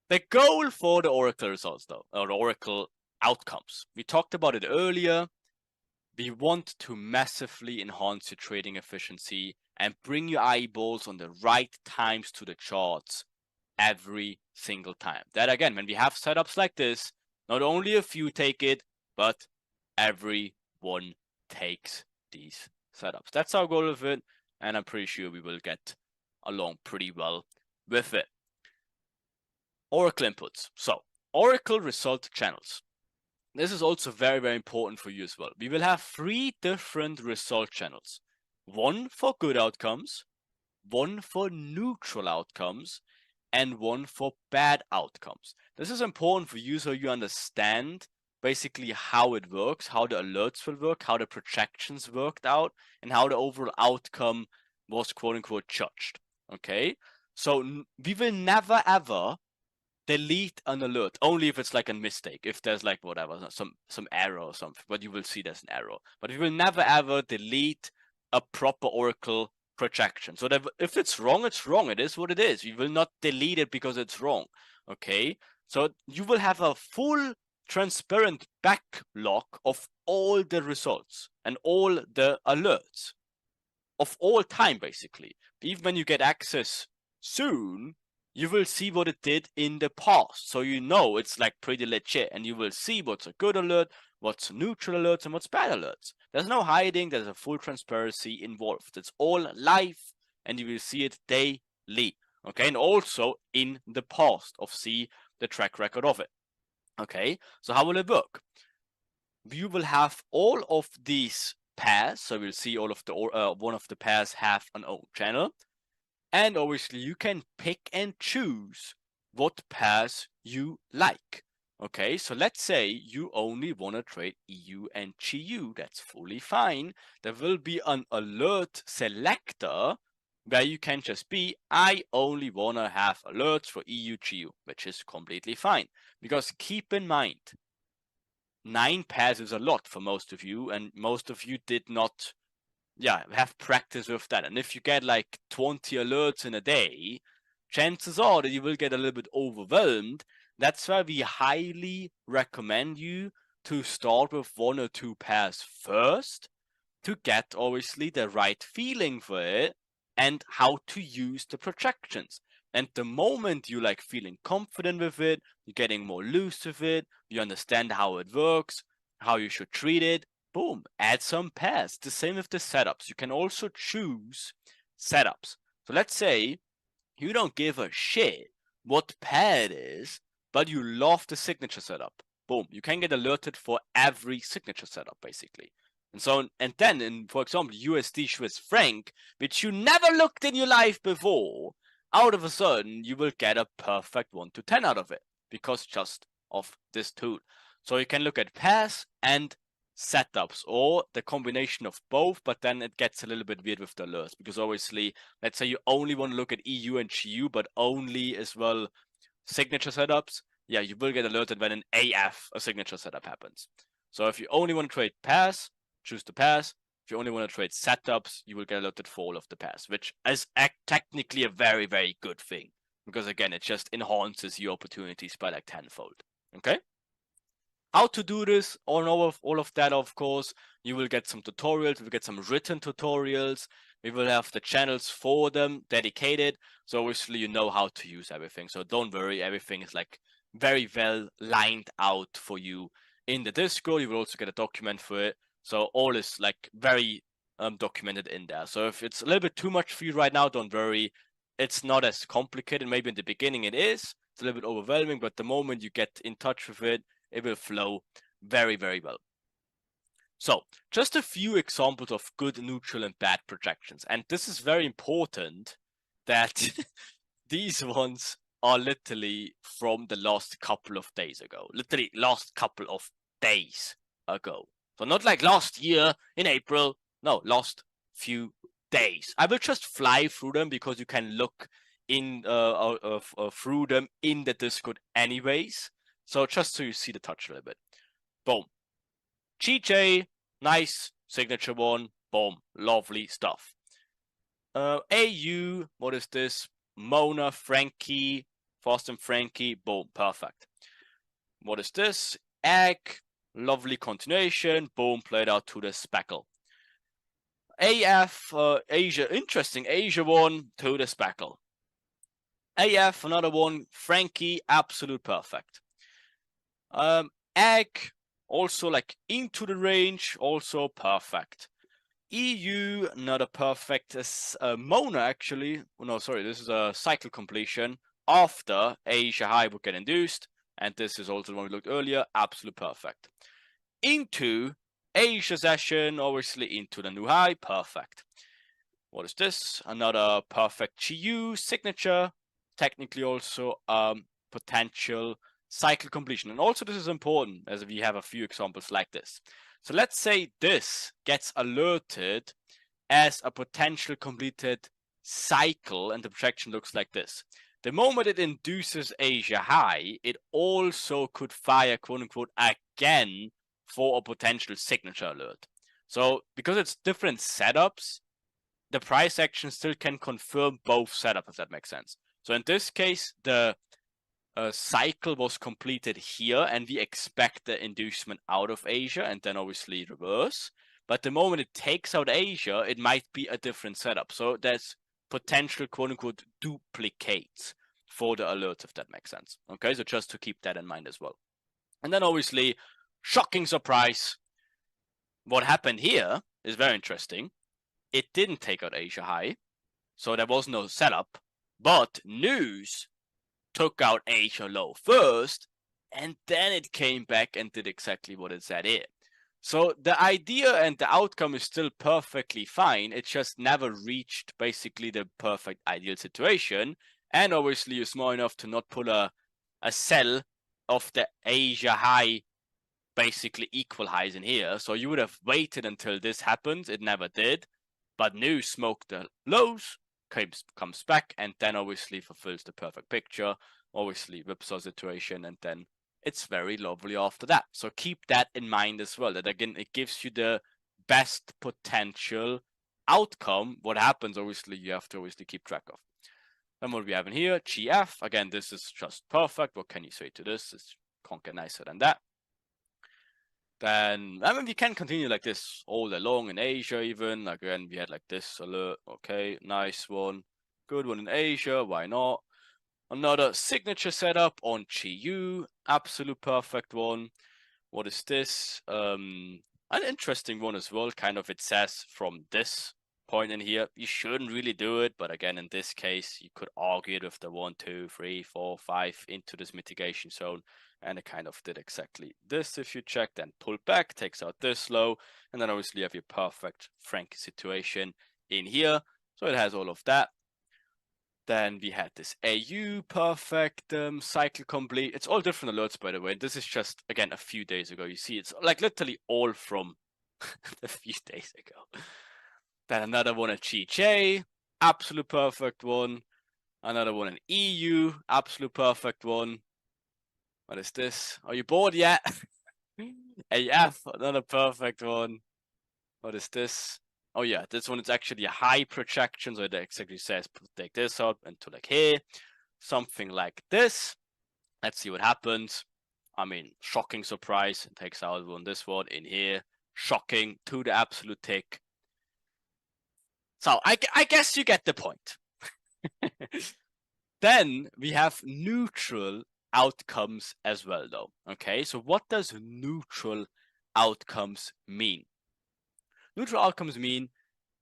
The goal for the Oracle results though, or the Oracle outcomes, we talked about it earlier. We want to massively enhance your trading efficiency and bring your eyeballs on the right times to the charts every single time. That again, when we have setups like this, not only a few take it, but everyone takes these setups. That's our goal of it. and I'm pretty sure we will get along pretty well with it. Oracle inputs. So, Oracle result channels. This is also very, very important for you as well. We will have 3 different result channels. One for good outcomes, one for neutral outcomes, and one for bad outcomes. This is important for you so you understand basically how it works, how the alerts will work, how the projections worked out, and how the overall outcome was quote unquote judged. Okay, so we will never ever delete an alert, only if it's like a mistake, if there's like whatever, some error or something, but you will see there's an error. But we will never ever delete a proper Oracle projection. So that if it's wrong, it's wrong. It is what it is. We will not delete it because it's wrong. Okay, so you will have a full transparent backlog of all the results and all the alerts of all time, basically. Even when you get access soon, you will see what it did in the past. So you know it's like pretty legit, and you will see what's a good alert, what's neutral alerts, and what's bad alerts. There's no hiding, there's a full transparency involved. It's all live, and you will see it daily. Okay, and also in the past of see the track record of it. Okay, so how will it work? You will have all of these pairs, so we'll see all of the one of the pairs have an own channel, and obviously you can pick and choose what pairs you like. Okay, so let's say you only want to trade EU and GU. That's fully fine. There will be an alert selector where you can just be, I only want to have alerts for EU, GU, which is completely fine. Because keep in mind, 9 pairs is a lot for most of you, and most of you did not have practice with that. And if you get like 20 alerts in a day, chances are that you will get a little bit overwhelmed. That's why we highly recommend you to start with 1 or 2 pairs first to get obviously the right feeling for it and how to use the projections. And the moment you like feeling confident with it, you're getting more loose with it, you understand how it works, how you should treat it, boom, add some pairs. The same with the setups. You can also choose setups. So let's say you don't give a shit what pair it is, but you love the signature setup. Boom, you can get alerted for every signature setup basically. And so, and then in, for example, USD Swiss franc, which you never looked in your life before, out of a sudden you will get a perfect 1 to 10 out of it because just of this tool. So you can look at pairs and setups or the combination of both, but then it gets a little bit weird with the alerts because obviously, let's say you only want to look at EU and GU, but only as well signature setups. Yeah, you will get alerted when an AF, a signature setup, happens. So if you only want to trade pairs, choose the pairs. If you only want to trade setups, you will get alerted for all of the pairs, which is technically a very, very good thing because again, it just enhances your opportunities by like tenfold. Okay? How to do this, all of that, of course, you will get some tutorials, we'll get some written tutorials, we will have the channels for them dedicated, so obviously you know how to use everything, so don't worry, everything is like very well lined out for you in the Discord. You will also get a document for it, so all is like very documented in there. So if it's a little bit too much for you right now, don't worry, it's not as complicated. Maybe in the beginning it is, it's a little bit overwhelming, but the moment you get in touch with it, it will flow very, very well. So just a few examples of good, neutral, and bad projections. And this is very important that these ones are literally from the last couple of days ago. Literally last couple of days ago. So not like last year in April. No, last few days. I will just fly through them because you can look in through them in the Discord anyways. So just so you see the touch a little bit. Boom. GJ, nice signature one. Boom. Lovely stuff. AU, what is this? Mona, Frankie, Fast and Frankie. Boom. Perfect. What is this? Egg. Lovely continuation. Boom. Played out to the speckle. AF, Asia. Interesting. Asia one to the speckle. AF, another one. Frankie, absolute perfect. Egg, also like into the range, also perfect. EU, not a perfect Mona actually. Oh, no, sorry, this is a cycle completion after Asia high would get induced, and this is also the one we looked earlier, absolute perfect. Into Asia session, obviously into the new high, perfect. What is this? Another perfect GU signature, technically also potential cycle completion. And also this is important as we have a few examples like this. So let's say this gets alerted as a potential completed cycle and the projection looks like this. The moment it induces Asia high, it also could fire quote unquote again for a potential signature alert. So because it's different setups, the price action still can confirm both setups, if that makes sense. So in this case, the cycle was completed here and we expect the inducement out of Asia and then obviously reverse. But the moment it takes out Asia, it might be a different setup. So there's potential quote unquote duplicates for the alerts, if that makes sense. Okay, so just to keep that in mind as well. And then obviously, shocking surprise. What happened here is very interesting. It didn't take out Asia high, so there was no setup, but news took out Asia low first, and then it came back and did exactly what it said here. So the idea and the outcome is still perfectly fine. It just never reached basically the perfect ideal situation. And obviously you're small enough to not pull a sell of the Asia high, basically equal highs in here. So you would have waited until this happens. It never did. But news smoked the lows, comes back, and then obviously fulfills the perfect picture. Obviously whipsaw situation, and then it's very lovely after that. So keep that in mind as well. That again, it gives you the best potential outcome. What happens, obviously, you have to obviously keep track of. Then what we have in here, GF. Again, this is just perfect. What can you say to this? It can't get nicer than that. Then, I mean, we can continue like this all along in Asia even. Again, we had like this alert. Okay, nice one. Good one in Asia. Why not? Another signature setup on GU. Absolute perfect one. What is this? An interesting one as well. Kind of it says from this point in here, you shouldn't really do it. But again, in this case, you could argue it with the 1, 2, 3, 4, 5 into this mitigation zone. And it kind of did exactly this if you check, then pull back, takes out this low, and then obviously you have your perfect Frankie situation in here. So it has all of that. Then we had this AU perfect cycle complete. It's all different alerts, by the way. This is just, again, a few days ago. You see, it's like literally all from a few days ago. Then another one at GJ, absolute perfect one. Another one in EU, absolute perfect one. What is this? Are you bored yet? AF, another perfect one. What is this? Oh yeah, this one is actually a high projection, so it exactly says take this out into like here. Something like this. Let's see what happens. I mean, shocking surprise. It takes out this one in here. Shocking to the absolute tick. So I guess you get the point. Then we have neutral outcomes as well though. Okay, so what does neutral outcomes mean? Neutral outcomes mean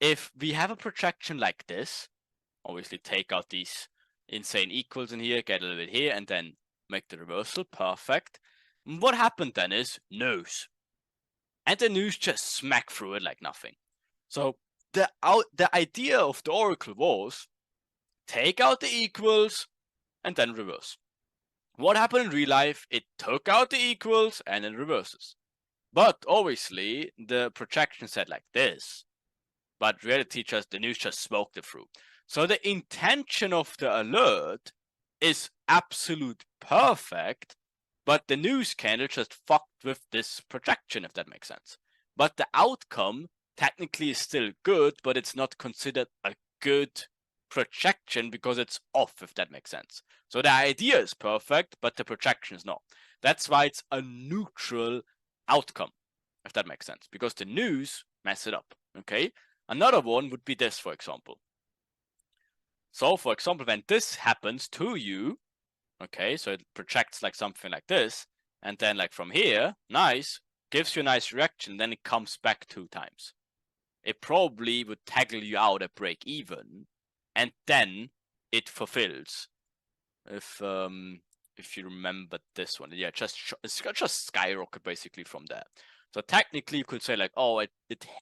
if we have a projection like this, obviously take out these insane equals in here, get a little bit here, and then make the reversal, perfect. And what happened then is news. And the news just smack through it like nothing. So the idea of the Oracle was take out the equals and then reverse. What happened in real life? It took out the equals and then reverses. But obviously the projection said like this, but reality just, the news just smoked it through. So the intention of the alert is absolute perfect, but the news candle just fucked with this projection, if that makes sense. But the outcome technically is still good, but it's not considered a good projection because it's off, if that makes sense. So the idea is perfect, but the projection is not. That's why it's a neutral outcome, if that makes sense, because the news mess it up. Okay. Another one would be this, for example. So, for example, when this happens to you, okay, so it projects like something like this, and then like from here, nice, gives you a nice reaction, then it comes back 2 times. it probably would tackle you out at break even, and then it fulfills. If you remember this one, yeah, it's just skyrocket basically from there. So technically, you could say like, oh, it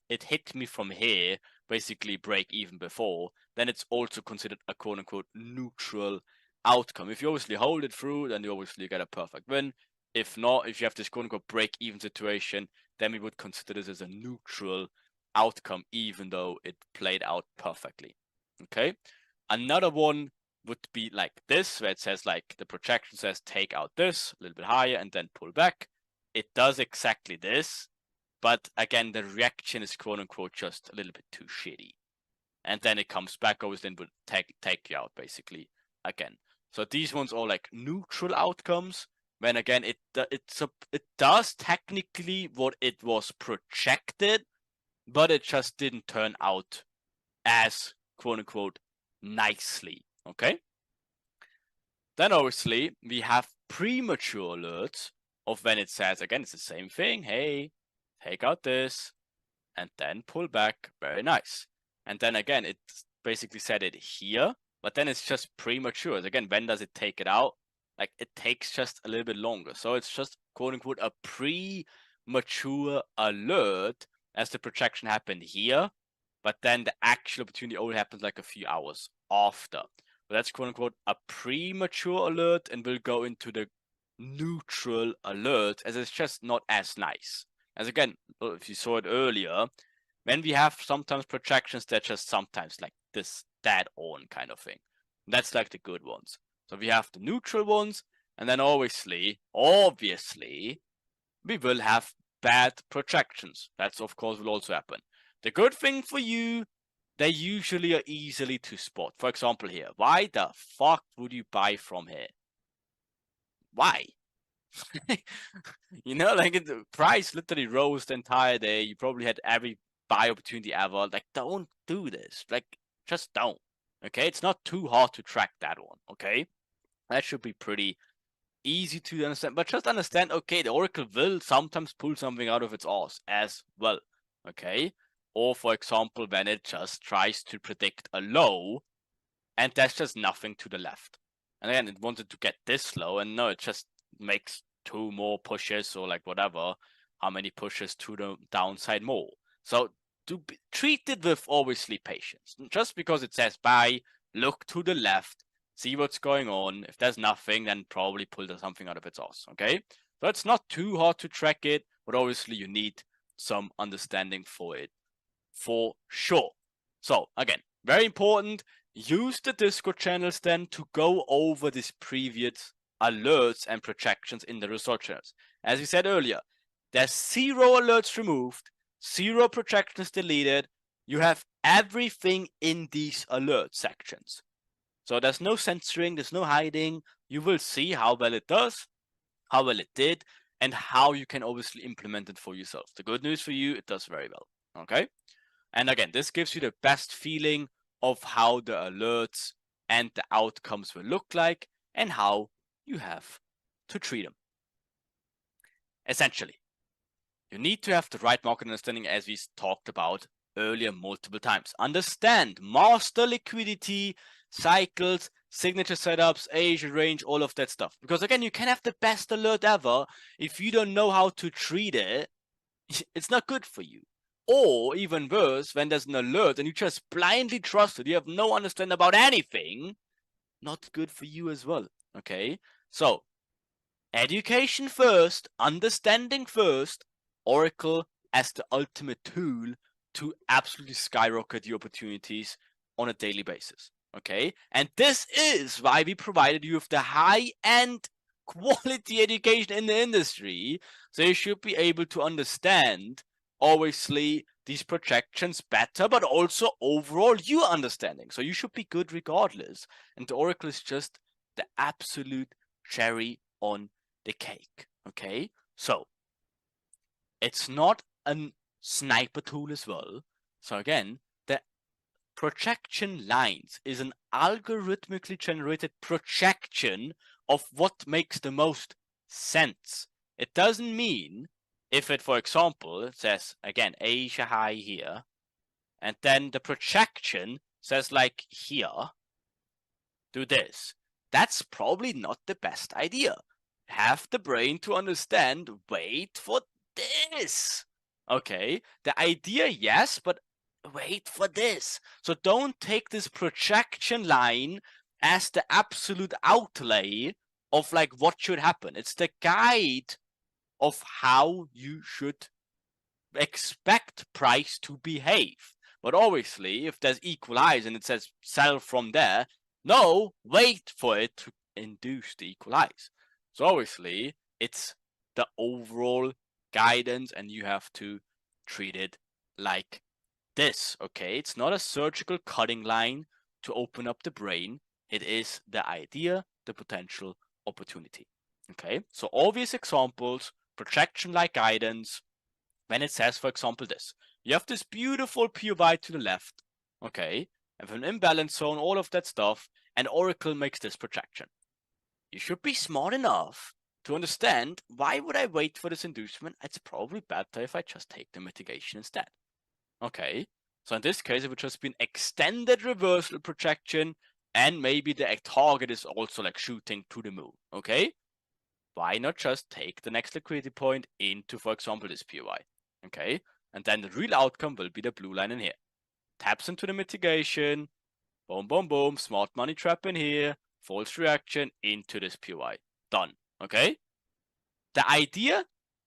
hit me from here, basically break even before. Then it's also considered a quote unquote neutral outcome. If you obviously hold it through, then you obviously get a perfect win. If not, if you have this quote unquote break even situation, then we would consider this as a neutral outcome, even though it played out perfectly. Okay, another one would be like this, where it says like the projection says take out this a little bit higher and then pull back. It does exactly this, but again, the reaction is quote unquote just a little bit too shitty. And then it comes back, obviously, and will take you out basically again. So these ones are like neutral outcomes. When again, it does technically what it was projected, but it just didn't turn out as quote unquote nicely. Okay. Then obviously we have premature alerts of when it says, again, it's the same thing. Hey, take out this and then pull back. Very nice. And then again, it basically said it here, but then it's just premature. Again, when does it take it out? Like it takes just a little bit longer. So it's just quote unquote a premature alert as the projection happened here, but then the actual opportunity only happens like a few hours after. So that's quote unquote a premature alert, and we'll go into the neutral alert as it's just not as nice. As again, if you saw it earlier, when we have sometimes projections that just sometimes like this dead on kind of thing. That's like the good ones. So we have the neutral ones, and then obviously, we will have bad projections. That's of course will also happen. The good thing for you, they usually are easily to spot. For example here, why the fuck would you buy from here? Why? You know, like the price literally rose the entire day. You probably had every buy opportunity ever. Like, don't do this. Like, just don't. Okay, it's not too hard to track that one. Okay, that should be pretty easy to understand. But just understand, okay, the Oracle will sometimes pull something out of its ass as well. Okay, or for example, when it just tries to predict a low, and there's just nothing to the left. And again, it wanted to get this low, and no, it just makes two more pushes or like whatever, how many pushes to the downside more. So treat it with obviously patience. Just because it says buy, look to the left, see what's going on. If there's nothing, then probably pull something out of its ass. Okay, so it's not too hard to track it, but obviously you need some understanding for it, for sure. So again, very important. Use the Discord channels then to go over these previous alerts and projections in the result channels. As we said earlier, there's 0 alerts removed, 0 projections deleted. You have everything in these alert sections. So there's no censoring, there's no hiding. You will see how well it does, how well it did, and how you can obviously implement it for yourself. The good news for you, it does very well. Okay? And again, this gives you the best feeling of how the alerts and the outcomes will look like and how you have to treat them. Essentially, you need to have the right market understanding, as we talked about earlier multiple times. Understand, master liquidity, cycles, signature setups, Asian range, all of that stuff. Because again, you can have the best alert ever. If you don't know how to treat it, it's not good for you. Or even worse, when there's an alert and you just blindly trust it, you have no understanding about anything, not good for you as well. Okay, so education first, understanding first, Oracle as the ultimate tool to absolutely skyrocket your opportunities on a daily basis. Okay, and this is why we provided you with the high-end quality education in the industry, so you should be able to understand obviously these projections better, but also overall your understanding. So you should be good regardless. And the Oracle is just the absolute cherry on the cake. Okay, so it's not a sniper tool as well. So again, the projection lines is an algorithmically generated projection of what makes the most sense. It doesn't mean if it, for example, says, again, Asia high here, and then the projection says like here, do this. That's probably not the best idea. Have the brain to understand, wait for this. Okay, the idea, yes, but wait for this. So don't take this projection line as the absolute outlay of like what should happen. It's the guide of how you should expect price to behave. But obviously, if there's equal highs and it says sell from there, no, wait for it to induce the equal highs. So obviously, it's the overall guidance and you have to treat it like this, okay? It's not a surgical cutting line to open up the brain. It is the idea, the potential opportunity, okay? So obvious examples, projection-like guidance, when it says, for example, this. You have this beautiful POI to the left, okay, and an imbalance zone, all of that stuff, and Oracle makes this projection. You should be smart enough to understand, why would I wait for this inducement? It's probably better if I just take the mitigation instead. Okay, so in this case, it would just be an extended reversal projection, and maybe the target is also like shooting to the moon, okay? Why not just take the next liquidity point into, for example, this POI? Okay, and then the real outcome will be the blue line in here. Taps into the mitigation, boom, boom, boom, smart money trap in here, false reaction into this POI. Done, okay? The idea,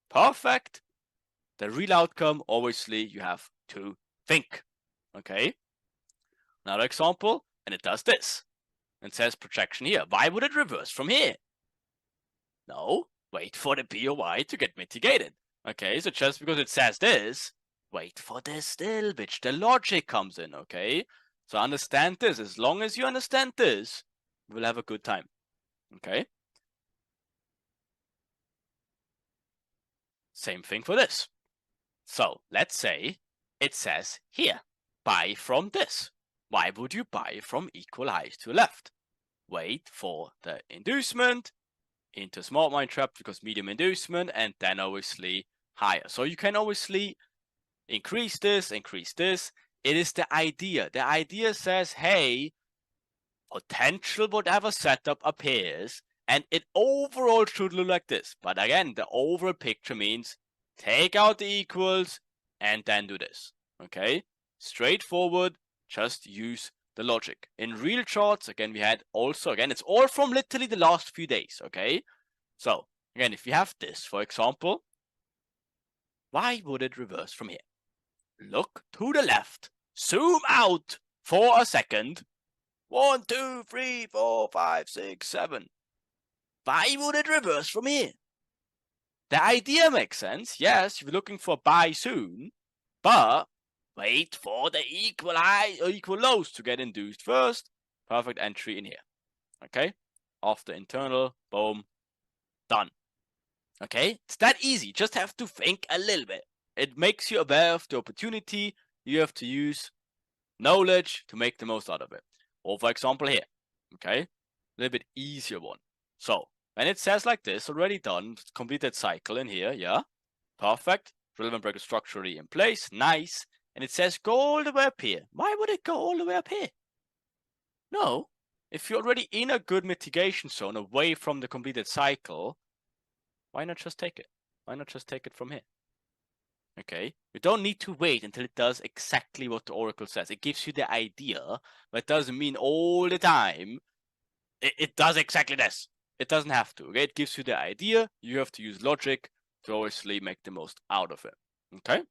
perfect. The real outcome, obviously, you have to think, okay? Another example, and it does this. It says projection here. Why would it reverse from here? No, wait for the POI to get mitigated. Okay, so just because it says this, wait for this still, which the logic comes in, okay? So understand this. As long as you understand this, we'll have a good time, okay? Same thing for this. So let's say it says here, buy from this. Why would you buy from equal highs to left? Wait for the inducement into smart money trap because medium inducement, and then obviously higher. So you can obviously increase this. It is the idea. The idea says, hey, potential whatever setup appears, and it overall should look like this. But again, the overall picture means take out the equals and then do this. Okay, straightforward. Just use the logic. In real charts, again, we had also, again, it's all from literally the last few days. Okay, so again, if you have this, for example, why would it reverse from here? Look to the left, zoom out for a second. 1, 2, 3, 4, 5, 6, 7. Why would it reverse from here? The idea makes sense. Yes, you're looking for buy soon, but wait for the equal high or equal lows to get induced first. Perfect entry in here. Okay, after internal, boom, done. Okay, it's that easy. Just have to think a little bit. It makes you aware of the opportunity. You have to use knowledge to make the most out of it. Or for example here, okay, a little bit easier one. So when it says like this, already done, completed cycle in here, yeah, perfect. Relevant breaker structurally in place, nice. And it says go all the way up here. Why would it go all the way up here? No, if you're already in a good mitigation zone away from the completed cycle, why not just take it? Why not just take it from here? Okay, you don't need to wait until it does exactly what the Oracle says. It gives you the idea, but it doesn't mean all the time it does exactly this. It doesn't have to, okay? It gives you the idea. You have to use logic to obviously make the most out of it, okay?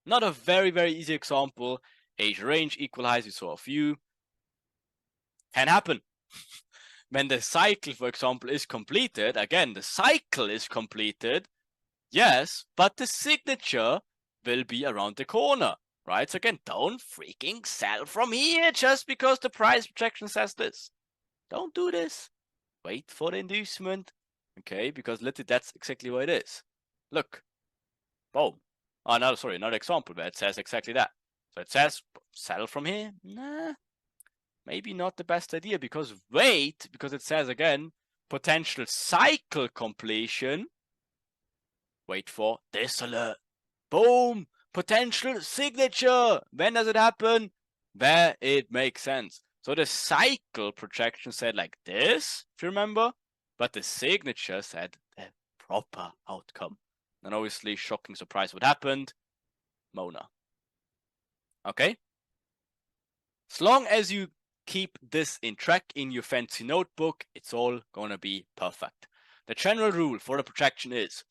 Not a very, very easy example. Asia range, equal highs, you saw a few. Can happen. When the cycle, for example, is completed, again, the cycle is completed, yes, but the signature will be around the corner, right? So again, don't freaking sell from here just because the price projection says this. Don't do this. Wait for the inducement, okay? Because literally that's exactly what it is. Look, boom. Oh, no, sorry, another example where it says exactly that. So it says sell from here. Nah, maybe not the best idea because wait, because it says again, potential cycle completion. Wait for this alert. Boom, potential signature. When does it happen? Where it makes sense. So the cycle projection said like this, if you remember, but the signature said the proper outcome. And obviously, shocking surprise, what happened? Mona. Okay? As long as you keep this in track in your fancy notebook, it's all gonna be perfect. The general rule for the projection is,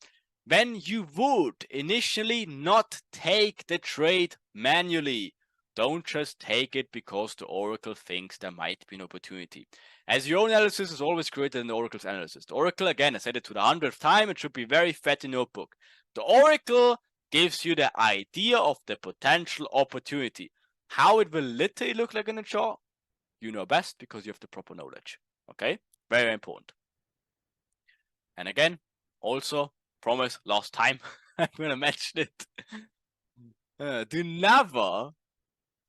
when you would initially not take the trade manually, don't just take it because the Oracle thinks there might be an opportunity. As your own analysis is always greater than the Oracle's analysis. The Oracle, again, I said it to the 100th time, it should be very fat in notebook. The Oracle gives you the idea of the potential opportunity. How it will literally look like in a chart, you know best because you have the proper knowledge. Okay? Very important. And again, also, promise last time, I'm going to mention it. Do never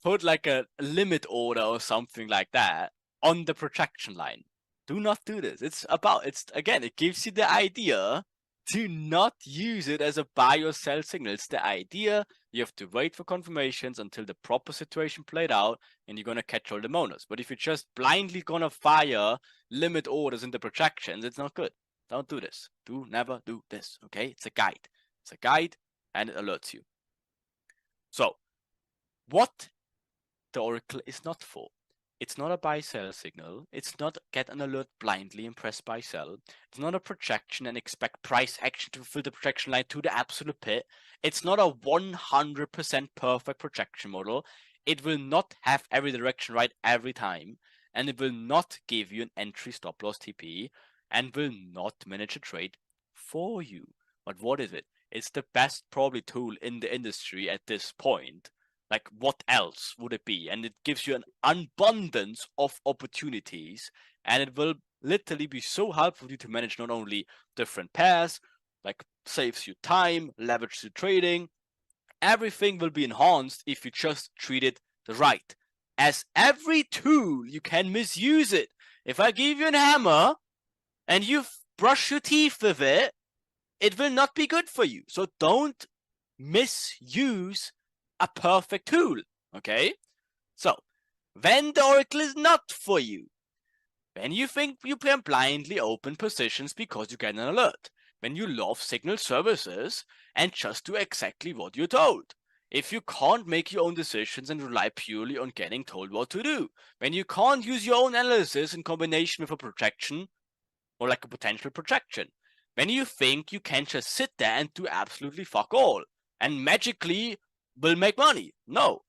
put like a limit order or something like that on the projection line. Do not do this. Again, it gives you the idea. Do not use it as a buy or sell signal. It's the idea. You have to wait for confirmations until the proper situation played out and you're going to catch all the monas. But if you're just blindly going to fire limit orders in the projections, it's not good. Don't do this. Do never do this, okay? It's a guide. It's a guide and it alerts you. So, what the Oracle is not for. It's not a buy-sell signal. It's not get an alert blindly and press buy-sell. It's not a projection and expect price action to fulfill the projection line to the absolute pit. It's not a 100% perfect projection model. It will not have every direction right every time. And it will not give you an entry stop loss TP and will not manage a trade for you. But what is it? It's the best probably tool in the industry at this point. Like, what else would it be? And it gives you an abundance of opportunities, and it will literally be so helpful for you to manage not only different pairs, like saves you time, leverage the trading. Everything will be enhanced if you just treat it right. As every tool, you can misuse it. If I give you a hammer and you brush your teeth with it, it will not be good for you. So don't misuse a perfect tool, okay? So, when the Oracle is not for you, when you think you can blindly open positions because you get an alert, when you love signal services and just do exactly what you're told, if you can't make your own decisions and rely purely on getting told what to do, when you can't use your own analysis in combination with a projection or like a potential projection, when you think you can just sit there and do absolutely fuck all and magically will make money. No.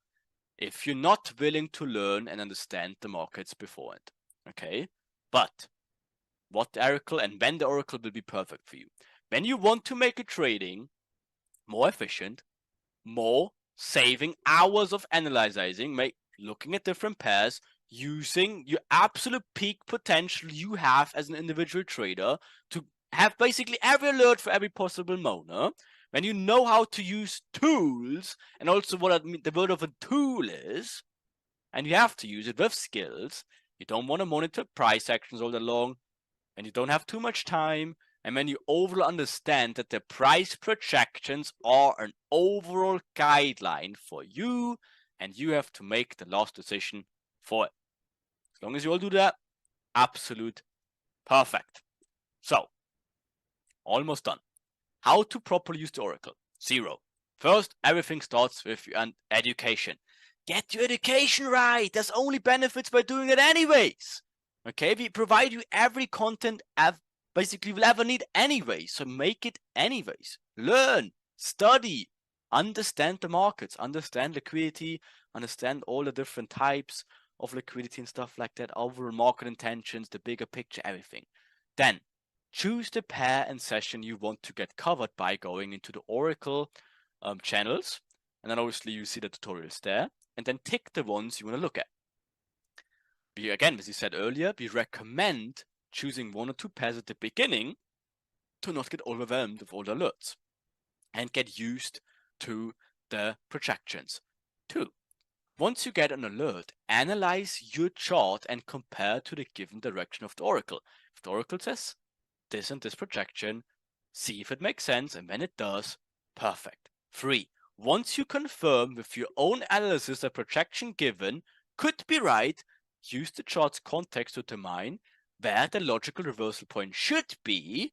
If you're not willing to learn and understand the markets beforehand. Okay? But what the Oracle and when the Oracle will be perfect for you. When you want to make a trading more efficient, more saving hours of analyzing, looking at different pairs, using your absolute peak potential you have as an individual trader to have basically every alert for every possible Mona. When you know how to use tools and also what the word of a tool is, and you have to use it with skills, you don't want to monitor price actions all day long, and you don't have too much time, and when you overall understand that the price projections are an overall guideline for you, and you have to make the last decision for it. As long as you all do that, absolute perfect. So, almost done. How to properly use the Oracle? 0. First, everything starts with your education. Get your education right. There's only benefits by doing it anyways. Okay, we provide you every content basically you'll ever need anyways. So make it anyways. Learn, study, understand the markets, understand liquidity, understand all the different types of liquidity and stuff like that, overall market intentions, the bigger picture, everything. Then, choose the pair and session you want to get covered by going into the Oracle channels. And then obviously you see the tutorials there. And then tick the ones you want to look at. Again, as you said earlier, we recommend choosing 1 or 2 pairs at the beginning to not get overwhelmed with all the alerts and get used to the projections. 2. Once you get an alert, analyze your chart and compare to the given direction of the Oracle. If the Oracle says this and this projection, see if it makes sense, and when it does, perfect. 3. Once you confirm with your own analysis the projection given could be right, use the chart's context to determine where the logical reversal point should be,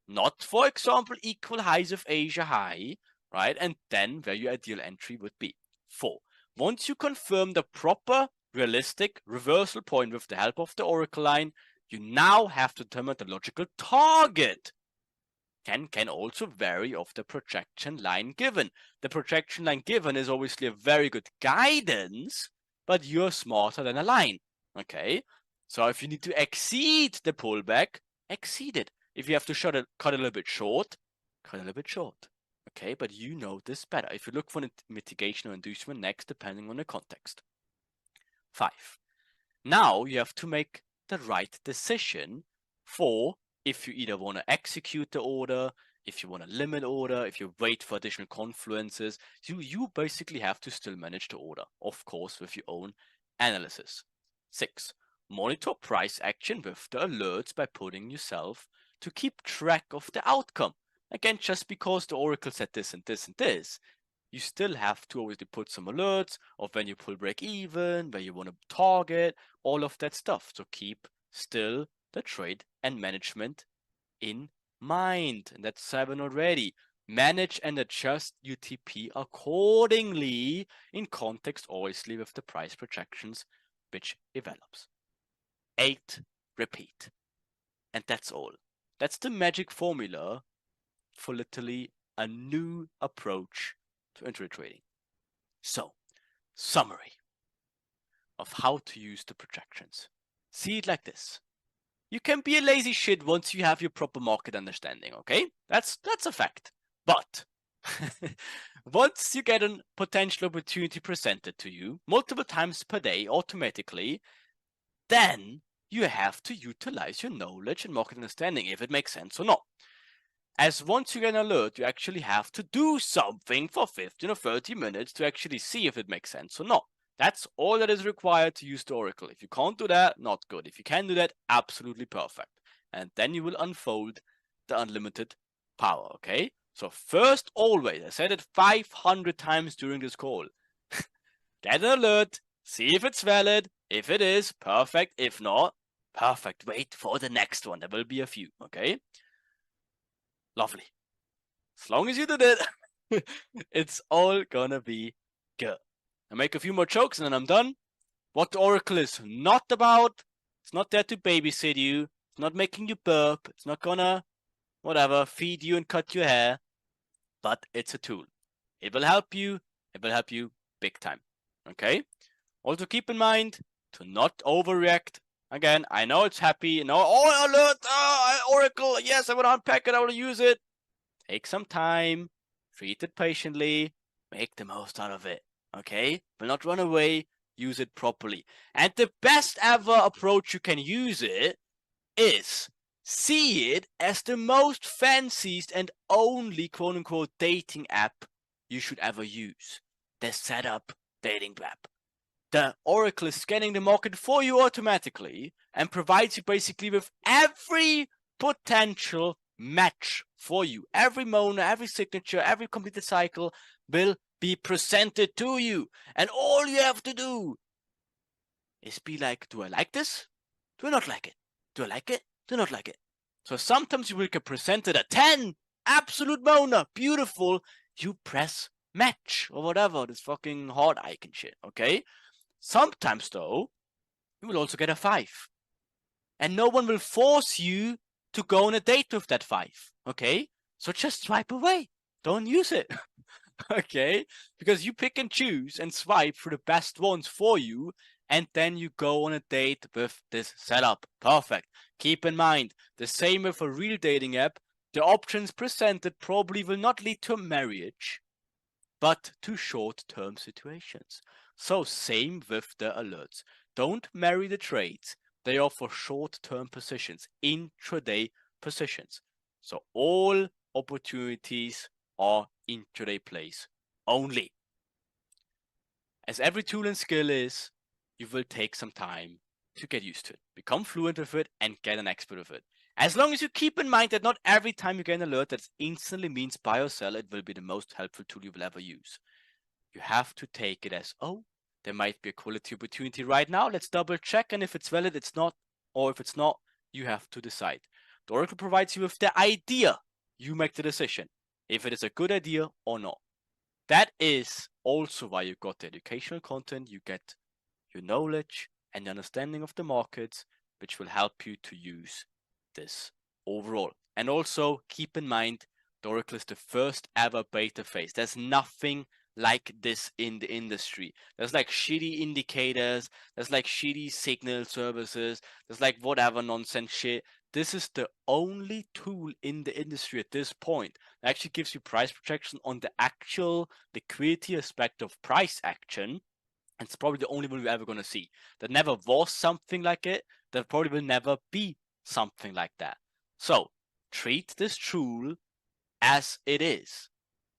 not, for example, equal highs of Asia high, right? And then where your ideal entry would be. 4. Once you confirm the proper, realistic reversal point with the help of the Oracle line, you now have to determine the logical target. Can also vary of the projection line given. The projection line given is obviously a very good guidance, but you're smarter than a line, okay? So if you need to exceed the pullback, exceed it. If you have to cut a little bit short, cut a little bit short, okay? But you know this better. If you look for mitigation or inducement next, depending on the context. 5. Now you have to make the right decision for if you either want to execute the order, if you want to limit order, if you wait for additional confluences. You basically have to still manage the order, of course, with your own analysis. 6. Monitor price action with the alerts by putting yourself to keep track of the outcome. Again, just because the Oracle said this and this and this, you still have to obviously put some alerts of when you pull break even, where you want to target, all of that stuff. So keep still the trade and management in mind. And that's 7 already. Manage and adjust UTP accordingly in context, obviously, with the price projections which develops. 8. Repeat. And that's all. That's the magic formula for literally a new approach to intraday trading. So, summary of how to use the projections. See it like this. You can be a lazy shit once you have your proper market understanding, okay? That's a fact. But once you get a potential opportunity presented to you multiple times per day automatically, then you have to utilize your knowledge and market understanding if it makes sense or not. As once you get an alert, you actually have to do something for 15 or 30 minutes to actually see if it makes sense or not. That's all that is required to use the Oracle. If you can't do that, not good. If you can do that, absolutely perfect. And then you will unfold the unlimited power, okay? So first, always, I said it 500 times during this call, get an alert, see if it's valid. If it is, perfect. If not, perfect. Wait for the next one. There will be a few, okay? Lovely. As long as you did it, it's all gonna be good. I'll make a few more jokes and then I'm done. What the Oracle is not about, it's not there to babysit you, it's not making you burp, it's not gonna, whatever, feed you and cut your hair, but it's a tool. It will help you big time, okay? Also keep in mind to not overreact. Again, I know it's happy, oh, alert, Oracle, yes, I want to unpack it, I want to use it. Take some time, treat it patiently, make the most out of it, okay? Will not run away, use it properly. And the best ever approach you can use it is see it as the most fanciest and only quote-unquote dating app you should ever use. The setup dating app. The Oracle is scanning the market for you automatically and provides you basically with every potential match for you. Every Mona, every signature, every completed cycle will be presented to you. And all you have to do is be like, do I like this? Do I not like it? Do I like it? Do I not like it? So sometimes you will get presented a 10, absolute Mona, beautiful. You press match or whatever, this fucking heart icon shit, okay? Sometimes though, you will also get a 5. And no one will force you to go on a date with that 5, okay? So just swipe away. Don't use it, okay? Because you pick and choose and swipe for the best ones for you, and then you go on a date with this setup. Perfect. Keep in mind, the same with a real dating app, the options presented probably will not lead to marriage, but to short-term situations. So same with the alerts. Don't marry the trades. They are for short-term positions, intraday positions. So all opportunities are intraday plays only. As every tool and skill is, you will take some time to get used to it, become fluent with it, and get an expert with it. As long as you keep in mind that not every time you get an alert that instantly means buy or sell, it will be the most helpful tool you will ever use. you have to take it as, oh, there might be a quality opportunity right now. Let's double check. And if it's valid, it's not. Or if it's not, you have to decide. The Oracle provides you with the idea. You make the decision if it is a good idea or not. That is also why you got the educational content. You get your knowledge and understanding of the markets, which will help you to use this overall. And also keep in mind, the Oracle is the first ever beta phase. There's nothing like this in the industry. There's like shitty indicators, there's like shitty signal services, there's like whatever nonsense shit. This is the only tool in the industry at this point that actually gives you price protection on the actual liquidity aspect of price action. And it's probably the only one we're ever going to see. There never was something like it. There probably will never be something like that. So treat this tool as it is.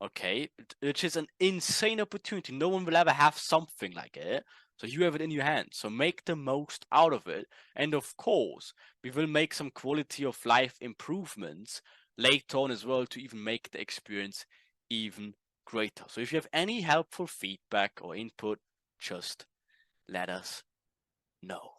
Okay, which is an insane opportunity. No one will ever have something like it. So you have it in your hands. So make the most out of it. And of course, we will make some quality of life improvements later on as well to even make the experience even greater. So if you have any helpful feedback or input, just let us know.